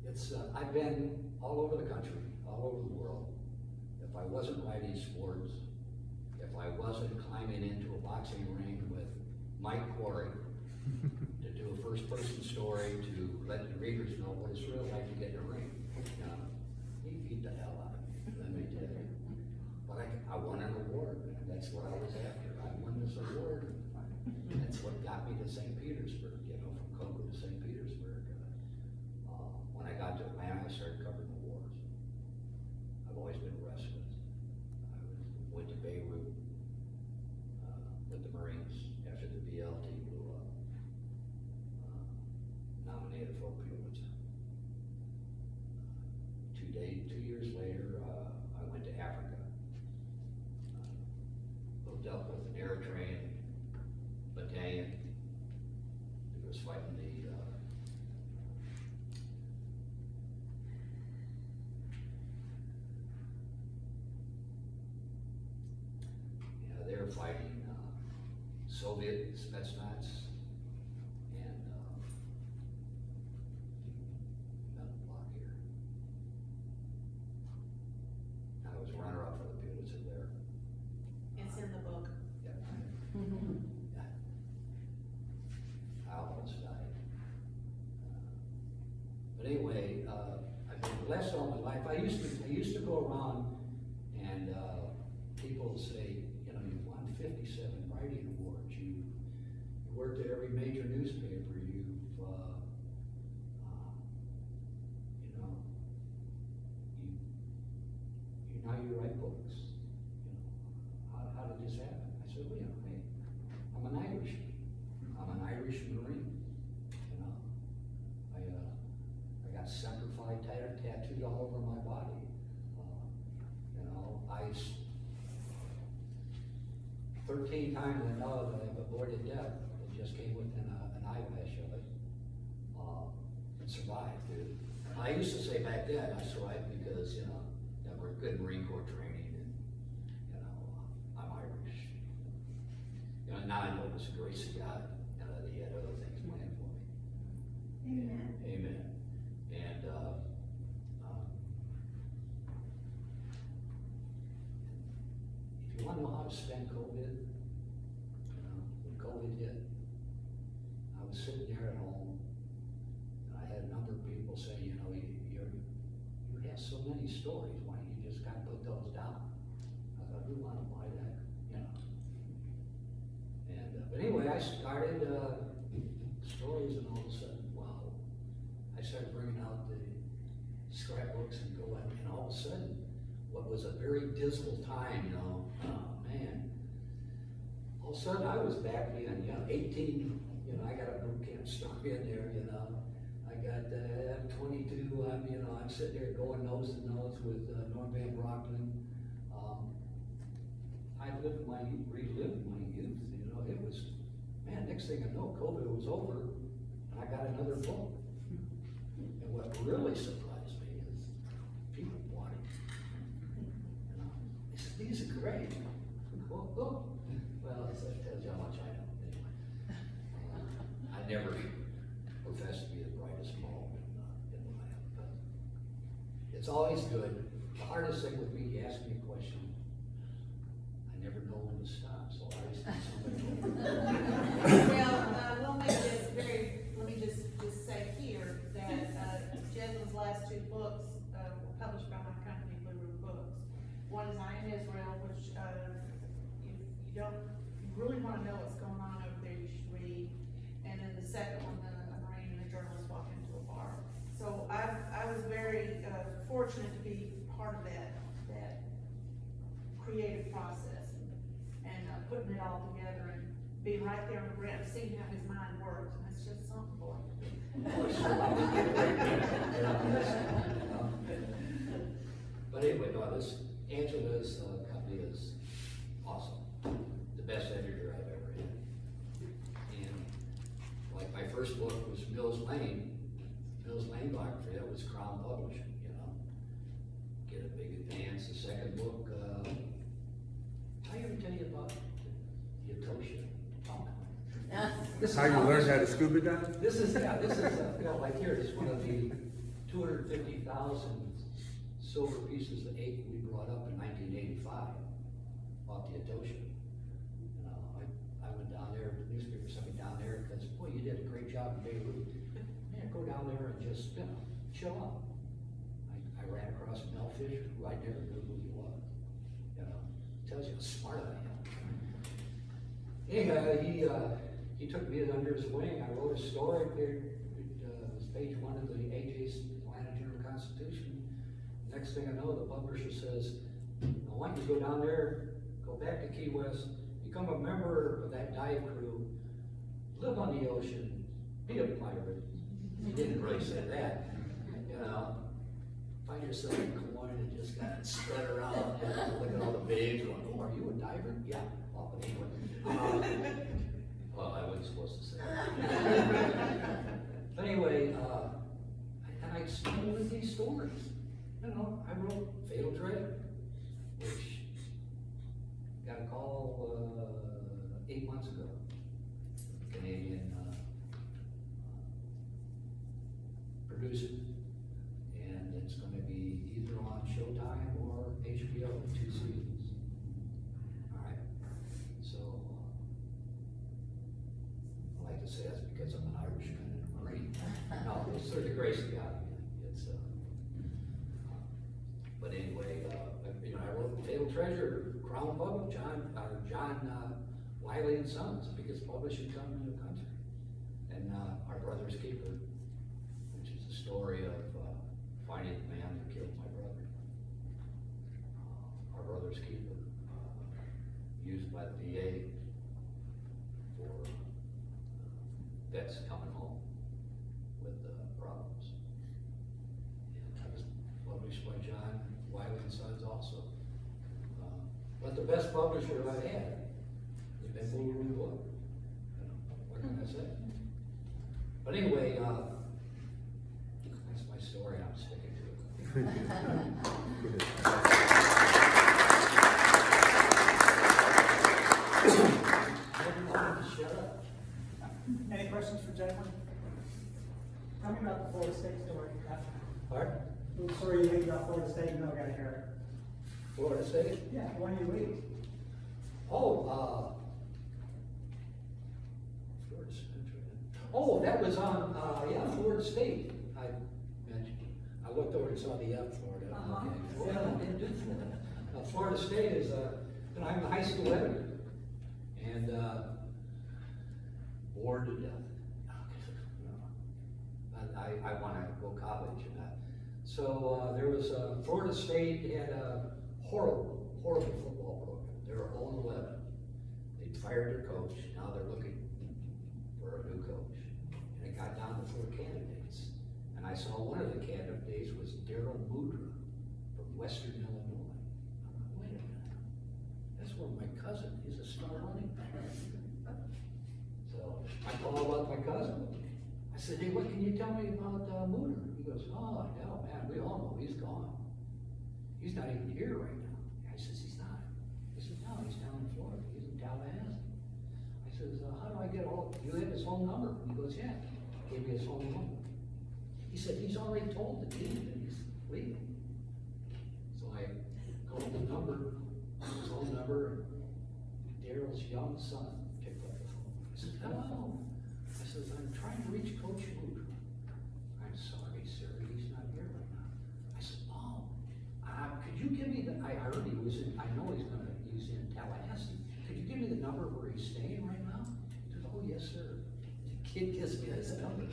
S9: it's, I've been all over the country, all over the world. If I wasn't writing sports, if I wasn't climbing into a boxing ring with Mike Quarry to do a first-person story to let the readers know what it's really like to get in a ring, he beat the hell out of me, let me tell you. But I won an award, and that's what I was after. I won this award. That's what got me to St. Petersburg, you know, from Coke to St. Petersburg. When I got to Atlanta, I started covering the wars. I've always been restless. I went to Beirut with the Marines after the BLT blew up. Nominated for a Pulitzer. 2 years later, I went to Africa. Hooked up with an Eritrean battalion that was fighting the they were fighting Soviet Spetsnaz and metal block here. I was runner-up for the Pulitzer there.
S4: It's in the book.
S9: Yeah. Yeah. I almost died. But anyway, I've been blessed all my life. I used to go around and people say, you know, you've won 57 writing awards. You worked at every major newspaper. You've, you know, you now you write books. how did this happen? I said, well, you know, hey, I'm an Irish Marine, you know. I got Semper Fi tattooed all over my body. You know, 13 times I know that I've avoided death. It just came within an eyelash of it, and survived, dude. I used to say back then, I survived because, you know, we're good Marine Corps training, and, you know, I'm Irish. You know, now I know it was the grace of God, and He had other things planned for me.
S7: Amen.
S9: Amen. And, if you want to know how to spend COVID, you know, when COVID hit, I was sitting there at home, and I had a number of people say, you know, you have so many stories, why don't you just kind of put those down? I thought, who want to buy that, you know? And, but anyway, I started, stories, and all of a sudden, wow, I started bringing out the scrapbooks and going, and all of a sudden, what was a very dismal time, you know, oh man. All of a sudden, I was back in, you know, 18, you know, I got a boot camp stuck in there, you know. I got, I'm 22, you know, I'm sitting there going nose to nose with Norm Van Brockman. I relived my youth, you know, it was, man, next thing I know, COVID was over, and I got another book. And what really surprised me is people bought it. You know, they said, these are great. Well, that tells you how much I know, anyway. I never professed to be the brightest bulb in the lamp, but it's always good. The hardest thing with me, you ask me a question, I never know when to stop, so I always think somebody
S4: Well, we'll make this let me just say here that, Jedwin's last two books, were published by my company, Blue River Books. One is I Am Israel, which, if you really wanna know what's going on over there, you should read. And then the second one, a Marine and a journalist walk into a bar. So I was very, fortunate to be part of that creative process and putting it all together and being right there on the ground, seeing how his mind works, and it's just something for
S9: But anyway, no, Angela's company is awesome. The best editor I've ever had. And like my first book was Mills Lane biography, that was Crown Publishing, you know. Get a big advance. The second book, did I ever tell you about the Atosha?
S5: This is how you learned how to scuba dive?
S9: This is, you know, like here, it's one of the 250,000 silver pieces of eight we brought up in 1985 off the Atosha. You know, I went down there, the newspaper sent me down there because, boy, you did a great job in Beirut. Man, go down there and just, you know, chill out. I ran across Melfish, who I never knew who he was. You know, tells you how smart I am. Anyhow, he took me under his wing. I wrote a story. It was page 1 of the AJ's Atlanta Journal-Constitution. Next thing I know, the publisher says, I want you to go down there, go back to Key West, become a member of that dive crew, live on the ocean, be a pirate. He didn't really say that, you know. Find yourself in Kauai and just got spread around, you know, look at all the babes going, oh, are you a diver? Yeah. Oh, but anyway. Well, I wasn't supposed to say that. But anyway, and I started with these stories. You know, I wrote Fatal Treasure, which got a call 8 months ago. Canadian producer, and it's going to be either on Showtime or HBO, 2 seasons. All right, so I like to say that's because I'm an Irishman and a Marine. No, it's through the grace of God. It's but anyway, you know, I wrote Fatal Treasure, Crown Public, John Wiley and Sons, the biggest publishing company in the country, and Our Brother's Keeper, which is the story of finding the man who killed my brother. Our Brother's Keeper. used by the VA for vets coming home with problems. And that was published by John Wiley and Sons also. But the best publisher I've had has been Medford Book. What can I say? But anyway, that's my story, I'm sticking to it. Shut up.
S3: Any questions for Jedwin? Tell me about the Florida State story.
S9: Pardon?
S3: The story you made about Florida State, you know, I gotta hear it.
S9: Florida State?
S3: Yeah, the one you leave.
S9: Oh, Florida State. Oh, that was on, Florida State. I mentioned, I looked over and saw the F, Florida. Okay, Florida, I didn't do Florida. Florida State is, and I'm a high school editor. And, bored to death. I wanna go college and that. So, there was, Florida State had a horrible football program. They were 0-11. They fired their coach, now they're looking for a new coach. And it got down to 4 candidates. And I saw one of the candidates was Darryl Mudra from Western Illinois. I'm like, wait a minute, that's where my cousin is a star running back. So I called up my cousin. I said, hey, what can you tell me about Mudra? He goes, oh, hell, man, we all know he's gone. He's not even here right now. I says, he's not. He says, no, he's down in Florida. He's in Tallahassee. I says, how do I get you have his phone number? He goes, yeah. Gave me his phone number. He said, he's already told the team that he's leaving. So I called the number, his phone number, and Daryl's young son picked up the phone. I said, hello. I says, I'm trying to reach Coach Mudra. I'm sorry, sir, he's not here right now. I said, oh, could you give me I heard he was in, I know he's in Tallahassee. Could you give me the number where he's staying right now? He says, oh, yes, sir. The kid gives me his number.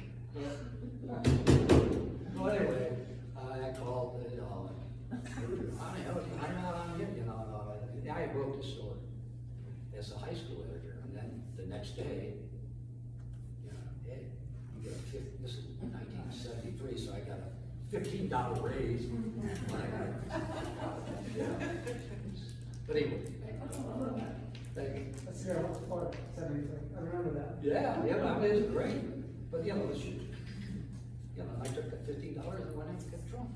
S9: So anyway, I called, I wrote the story as a high school editor, and then the next day, hey, you get this is 1973, so I got a $15 raise. But anyway, thank you.
S3: That's your Florida 73. I remember that.
S9: Yeah, I mean, it's great. But I took the $15 and went out and got drunk.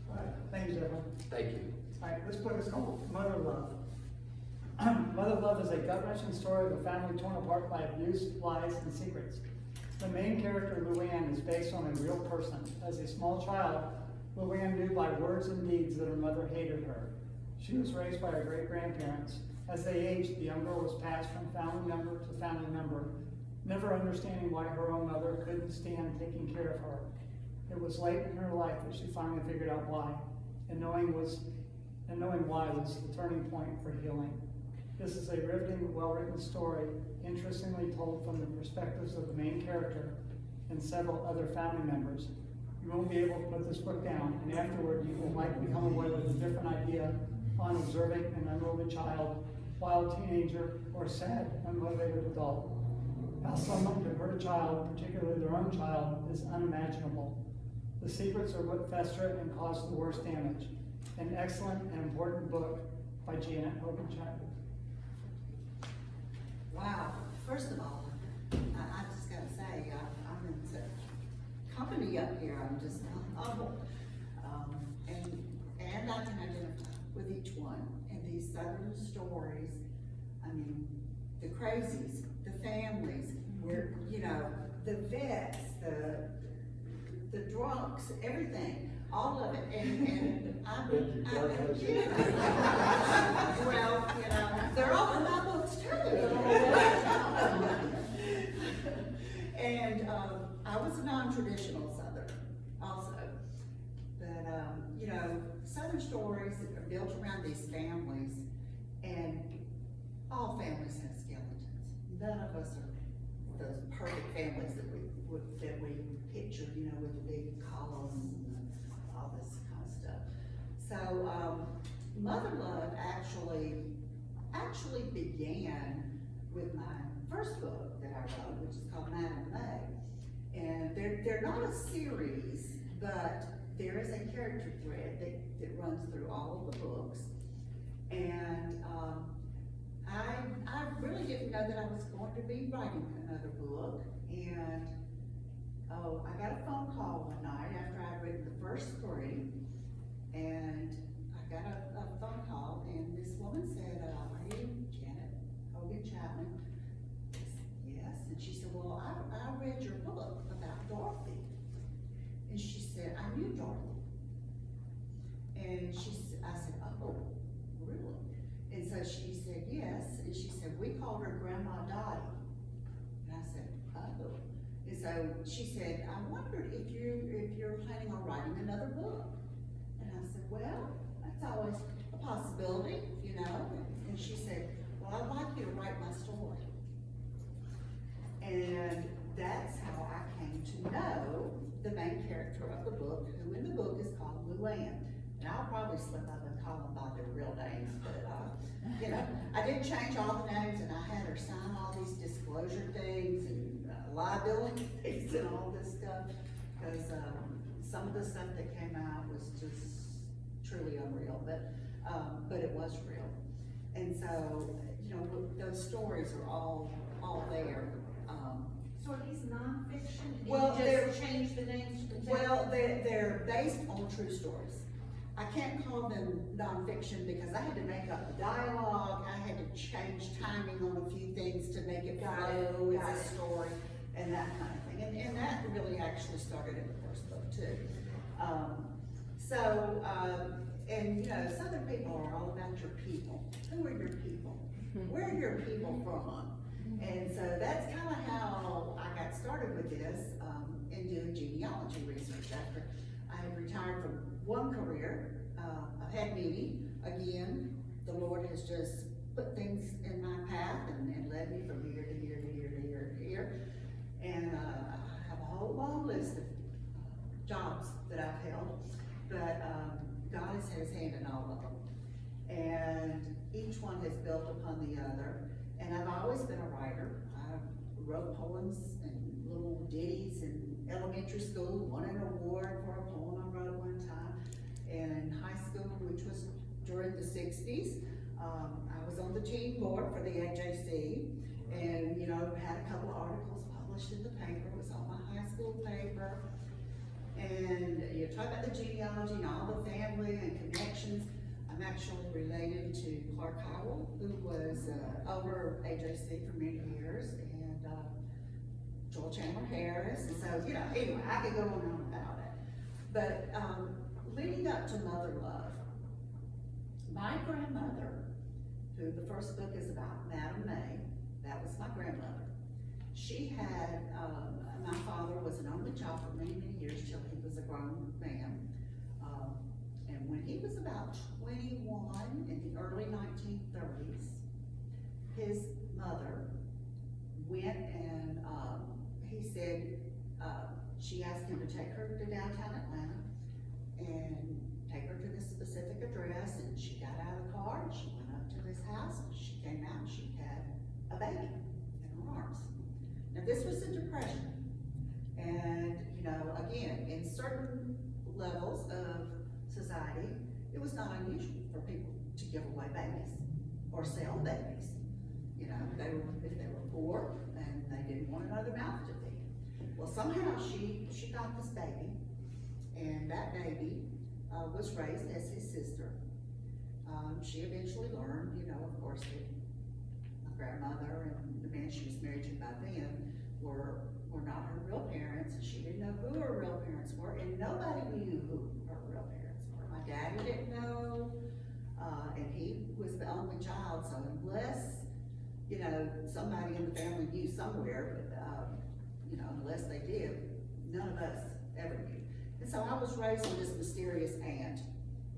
S3: All right, thank you, Jedwin.
S9: Thank you.
S3: All right, this book is called Mother Love. Mother Love is a gut-wrenching story of a family torn apart by abuse, lies, and secrets. The main character, Luann, is based on a real person. As a small child, Luann knew by words and deeds that her mother hated her. She was raised by her great-grandparents. As they aged, the young girl was passed from family member to family member, never understanding why her own mother couldn't stand taking care of her. It was late in her life that she finally figured out why, and knowing why was the turning point for healing. This is a riveting, well-written story, interestingly told from the perspectives of the main character and several other family members. You won't be able to put this book down, and afterward you will likely come away with a different idea on observing an unruly child, wild teenager, or sad, unmotivated adult. How someone can hurt a child, particularly their own child, is unimaginable. The secrets are what fester and cause the worst damage. An excellent and important book by Hogan Chapman.
S10: Wow, first of all, I just gotta say, I'm in such company up here, I'm just humbled. And I can identify with each one. And these Southern stories, I mean, the crazies, the families, where, the vets, the drunks, everything, all of it, and well, they're all in my books too. And I was a non-traditional Southern also, but Southern stories are built around these families, and all families have skeletons. None of us are those perfect families that we picture, with the big columns and all this kind of stuff. So Mother Love actually began with my first book that I wrote, which is called Madam May. And they're not a series, but there is a character thread that runs through all of the books. And I really didn't know that I was going to be writing another book. And I got a phone call one night after I'd written the first 3, and I got a phone call, and this woman said, "Are you Janet Hogan Chapman?" I said, "Yes." And she said, "Well, I read your book about Dorothy." And she said, "I knew Dorothy." And I said, "Oh, really?" And so she said, "Yes." And she said, "We called her Grandma Dottie." And I said, "Oh." And so she said, "I wondered if you're planning on writing another book." And I said, "Well, that's always a possibility, you know." And she said, "Well, I'd like you to write my story." And that's how I came to know the main character of the book, who in the book is called Luann. And I'll probably slip up and call them by their real names, but, you know, I did change all the names, and I had her sign all these disclosure things and liability things and all this stuff, because some of the stuff that came out was just truly unreal, but it was real. And so, you know, those stories are all there.
S4: So are these nonfiction? And
S10: Well,
S4: you just change the names to protect?
S10: Well, they're based on true stories. I can't call them nonfiction because I had to make up the dialogue, I had to change timing on a few things to make it flow as a story, and that kind of thing. And that really actually started in the first book too. And you know, Southern people are all about your people. Who are your people? Where are your people from? And so that's kind of how I got started with this, and doing genealogy research after I had retired from one career. I've had many. Again, the Lord has just put things in my path and led me from here to here to here to here to here. And I have a whole long list of jobs that I've held, but God has had his hand in all of them. And each one has built upon the other. And I've always been a writer. I wrote poems and little ditties in elementary school, won an award for a poem I wrote one time. And in high school, which was during the 60s, I was on the team board for the AJC, and you know, had a couple of articles published in the paper. It was on my high school paper. And you talk about the genealogy and all the family and connections. I'm actually related to Clark Howell, who was over AJC for many years, and Joel Chandler Harris. And so, you know, anyway, I could go on and on about it. But leading up to Mother Love, my grandmother, who the first book is about, Madam May, that was my grandmother. She had, my father was an only child for many, many years till he was a grown man. And when he was about 21 in the early 1930s, his mother went and he said, she asked him to take her to downtown Atlanta and take her to this specific address, and she got out of the car and she went up to his house, and she came out and she had a baby in her arms. Now this was the Depression, and you know, again, in certain levels of society, it was not unusual for people to give away babies or sell babies. You know, if they were poor and they didn't want another mouth to feed. Well, somehow she got this baby, and that baby was raised as his sister. She eventually learned, you know, of course, that my grandmother and the man she was married to by then were not her real parents, and she didn't know who her real parents were, and nobody knew who her real parents were. My daddy didn't know, and he was the only child, so unless, you know, somebody in the family knew somewhere, you know, unless they did, none of us ever knew. And so I was raised with this mysterious aunt,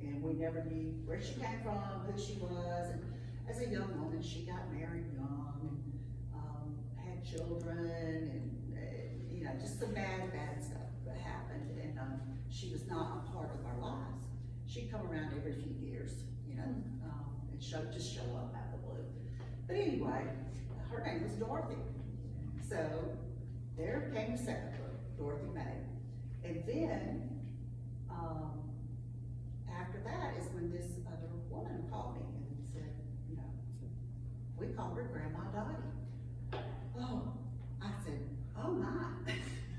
S10: and we never knew where she came from, who she was, and as a young woman, she got married young, and had children, and you know, just some bad stuff that happened, and she was not a part of our lives. she'd come around every few years, you know, and just show up out of the blue. But anyway, her name was Dorothy. So there came the second book, Dorothy May. And then, after that is when this other woman called me and said, you know, we called her Grandma Dottie. Oh, I said, oh my.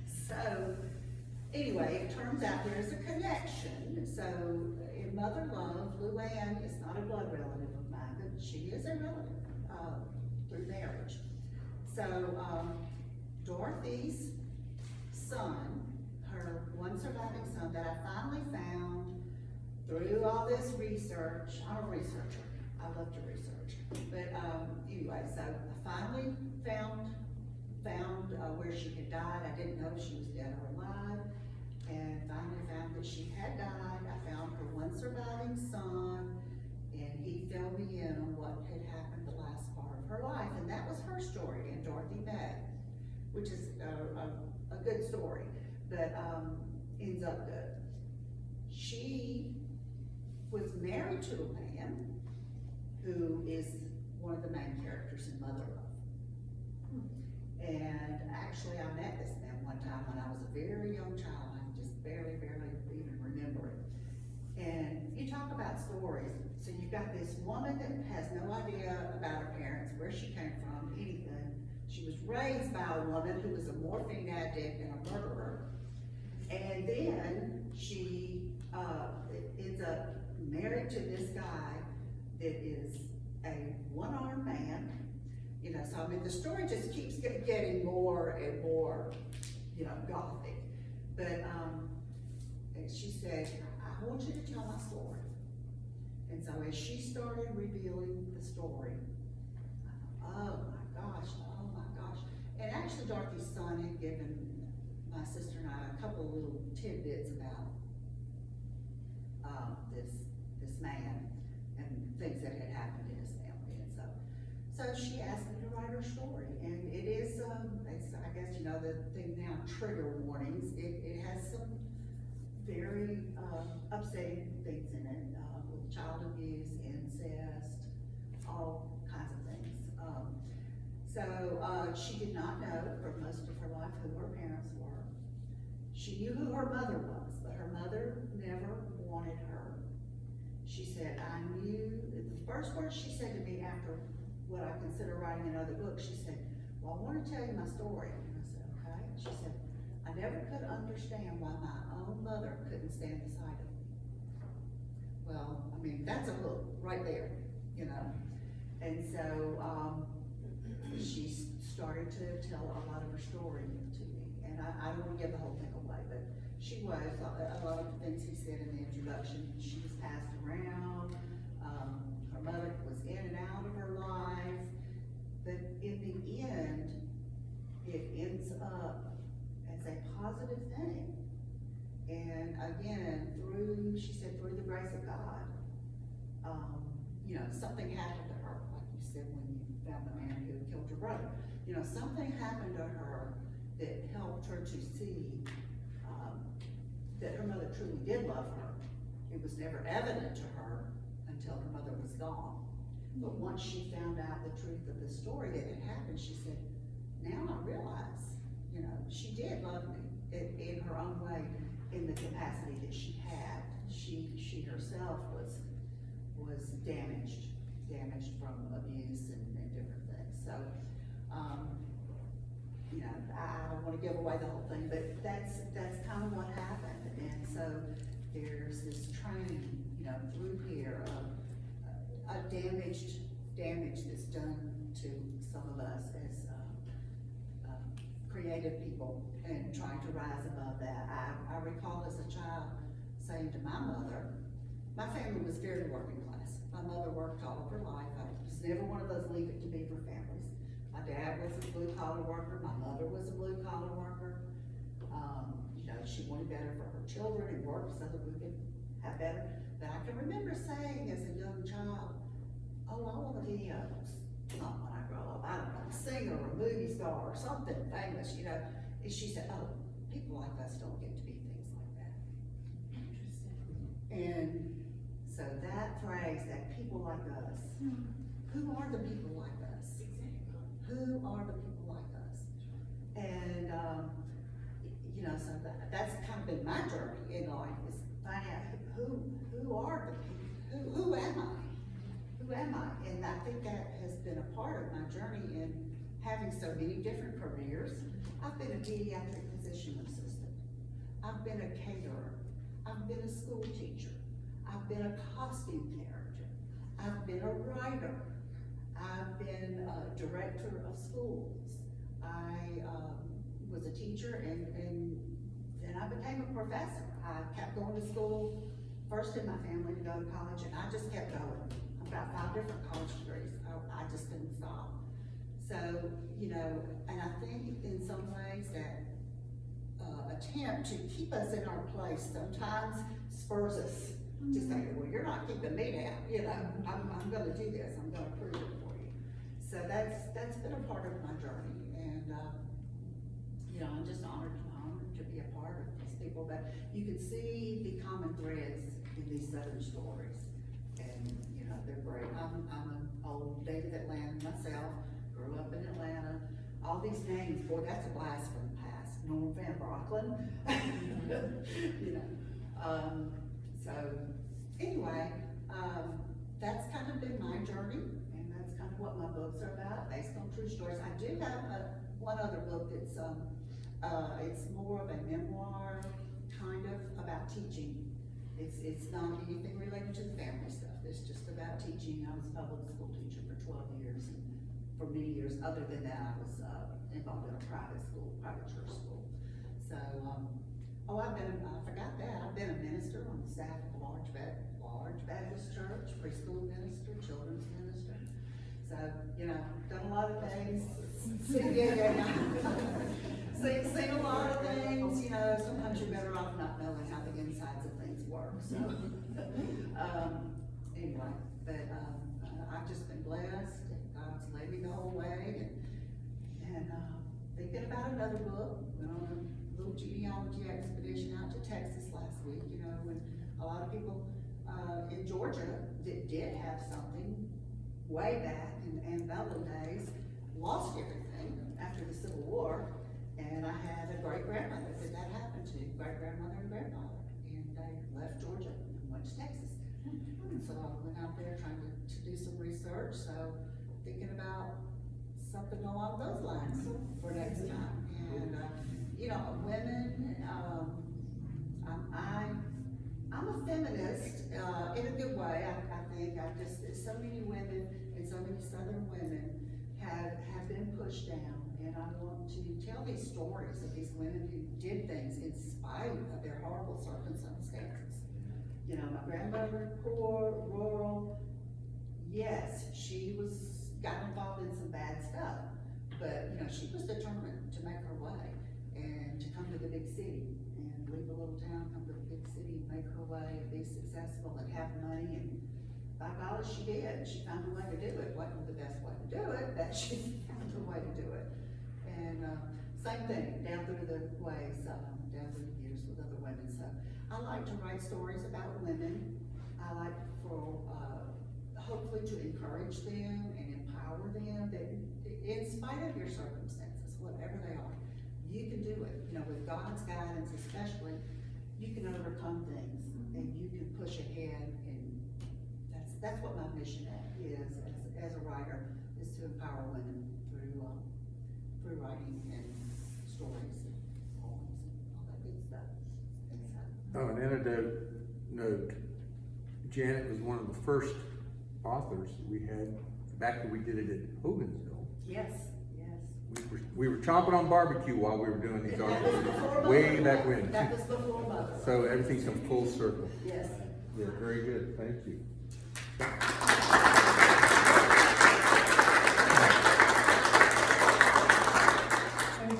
S10: So, anyway, it turns out there's a connection. So, in Mother Love, Luann is not a blood relative of mine, but she is a relative, through marriage. So, Dorothy's son, her one surviving son that I finally found through all this research. I'm a researcher, I love to research. But, anyway, so I finally found where she had died. I didn't know if she was dead or alive, and finally found that she had died. I found her one surviving son, and he filled me in on what had happened the last part of her life, and that was her story in Dorothy May, which is a good story, but ends up good. She was married to a man who is one of the main characters in Mother Love. And actually, I met this man one time when I was a very young child. I can just barely even remember it. And you talk about stories. So you've got this woman that has no idea about her parents, where she came from, anything. She was raised by a woman who was a morphine addict and a murderer. And then she ends up married to this guy that is a one-armed man. You know, so I mean, the story just keeps getting more and more, you know, gothic. But and she said, I want you to tell my story. And so as she started revealing the story, oh my gosh. And actually Dorothy's son had given my sister and I a couple of little tidbits about this man and things that had happened in his family. And so she asked me to write her story, and it is, it's, I guess, you know, the thing now, trigger warnings. It has some very upsetting things in it, with child abuse, incest, all kinds of things. So she did not know for most of her life who her parents were. She knew who her mother was, but her mother never wanted her. She said, I knew, the first words she said to me after what I consider writing another book, she said, well, I want to tell you my story. And I said, okay. She said, I never could understand why my own mother couldn't stand beside of me. Well, I mean, that's a hook right there, you know. And so she started to tell a lot of her story to me. And I don't want to give the whole thing away, but she was, a lot of the things he said in the introduction, she was passed around. Her mother was in and out of her life, but in the end, it ends up as a positive thing. And again, she said, through the grace of God, you know, something happened to her, like you said when you found the man who killed your brother. You know, something happened to her that helped her to see that her mother truly did love her. It was never evident to her until her mother was gone. But once she found out the truth of the story that had happened, she said, now I realize, you know, she did love me in her own way, in the capacity that she had. She herself was damaged from abuse and different things. So, you know, I don't want to give away the whole thing, but that's kind of what happened. And so there's this train, you know, through here of damage that's done to some of us as creative people and trying to rise above that. I recall as a child saying to my mother, my family was very working class. My mother worked all of her life. I was never one of those leave it to beaver families. My dad was a blue collar worker. My mother was a blue collar worker. You know, she wanted better for her children and worked so that we could have better. But I can remember saying as a young child, oh, I want to be not when I grow up, I don't know, a singer or a movie star or something famous, you know. And she said, oh, people like us don't get to be things like that.
S4: Interesting.
S10: And So that phrase, that people like us, who are the people like us? Who are the people like us? And, you know, so that's kind of been my journey in life, is finding out who are the people, who am I? Who am I? And I think that has been a part of my journey in having so many different careers. I've been a pediatric physician assistant. I've been a caterer. I've been a school teacher. I've been a costume character. I've been a writer. I've been a director of schools. I was a teacher and then I became a professor. I kept going to school, first in my family to go to college, and I just kept going. I've got 5 different college degrees. I just didn't stop. So, you know, and I think in some ways that attempt to keep us in our place sometimes spurs us to say, well, you're not keeping me down, you know, I'm gonna do this, I'm gonna prove it for you. So that's been a part of my journey, and, you know, I'm just honored to be a part of these people, but you can see the common threads in these Southern stories, and, you know, they're great. I'm an old native Atlanta myself, grew up in Atlanta, all these names, boy, that's a blast from the past, Norman Van Brocklin, you know, so anyway, that's kind of been my journey, and that's kind of what my books are about, based on true stories. I do have one other book that's, it's more of a memoir, kind of, about teaching. It's not anything related to the family stuff, it's just about teaching. I was a public school teacher for 12 years, and for many years, other than that, I was involved in a private school, private church school. So, I forgot that, I've been a minister on the staff of a large Baptist church, preschool minister, children's minister. So, you know, done a lot of things, seen a lot of things, you know, sometimes you're better off not knowing how the insides of things work, so. Anyway, but, I've just been blessed, and God's led me the whole way, and thinking about another book. Went on a little genealogy expedition out to Texas last week, you know, when a lot of people in Georgia that did have something way back in antebellum days lost everything after the Civil War, and I had a great-grandmother that happened to, great-grandmother and grandfather, and they left Georgia and went to Texas. And so I went out there trying to do some research, so thinking about something along those lines for next time. And, you know, women, I'm a feminist, in a good way, I think. So many women, and so many Southern women have been pushed down, and I want to tell these stories of these women who did things in spite of their horrible circumstances. You know, my grandmother, poor, rural, yes, she got involved in some bad stuff, but, you know, she was determined to make her way and to come to the big city and leave a little town, come to the big city, make her way, and be successful and have money, and by golly, she did. She found a way to do it. Wasn't the best way to do it, but she found a way to do it. And same thing, down through the ways, down through the years with other women. So I like to write stories about women. I like for, hopefully to encourage them and empower them that in spite of your circumstances, whatever they are, you can do it. You know, with God's guidance especially, you can overcome things and you can push ahead, and that's what my mission is as a writer, is to empower women through writing and stories and poems and all that good stuff.
S5: Oh, an anecdote note. Janet was one of the first authors we had back when we did it at Hogansville.
S10: Yes, yes.
S5: We were chomping on barbecue while we were doing these
S10: And that was before
S5: articles,
S10: Mother.
S5: way back when.
S10: That was before Mother.
S5: So everything's come full circle.
S10: Yes.
S5: Yeah, very good, thank you.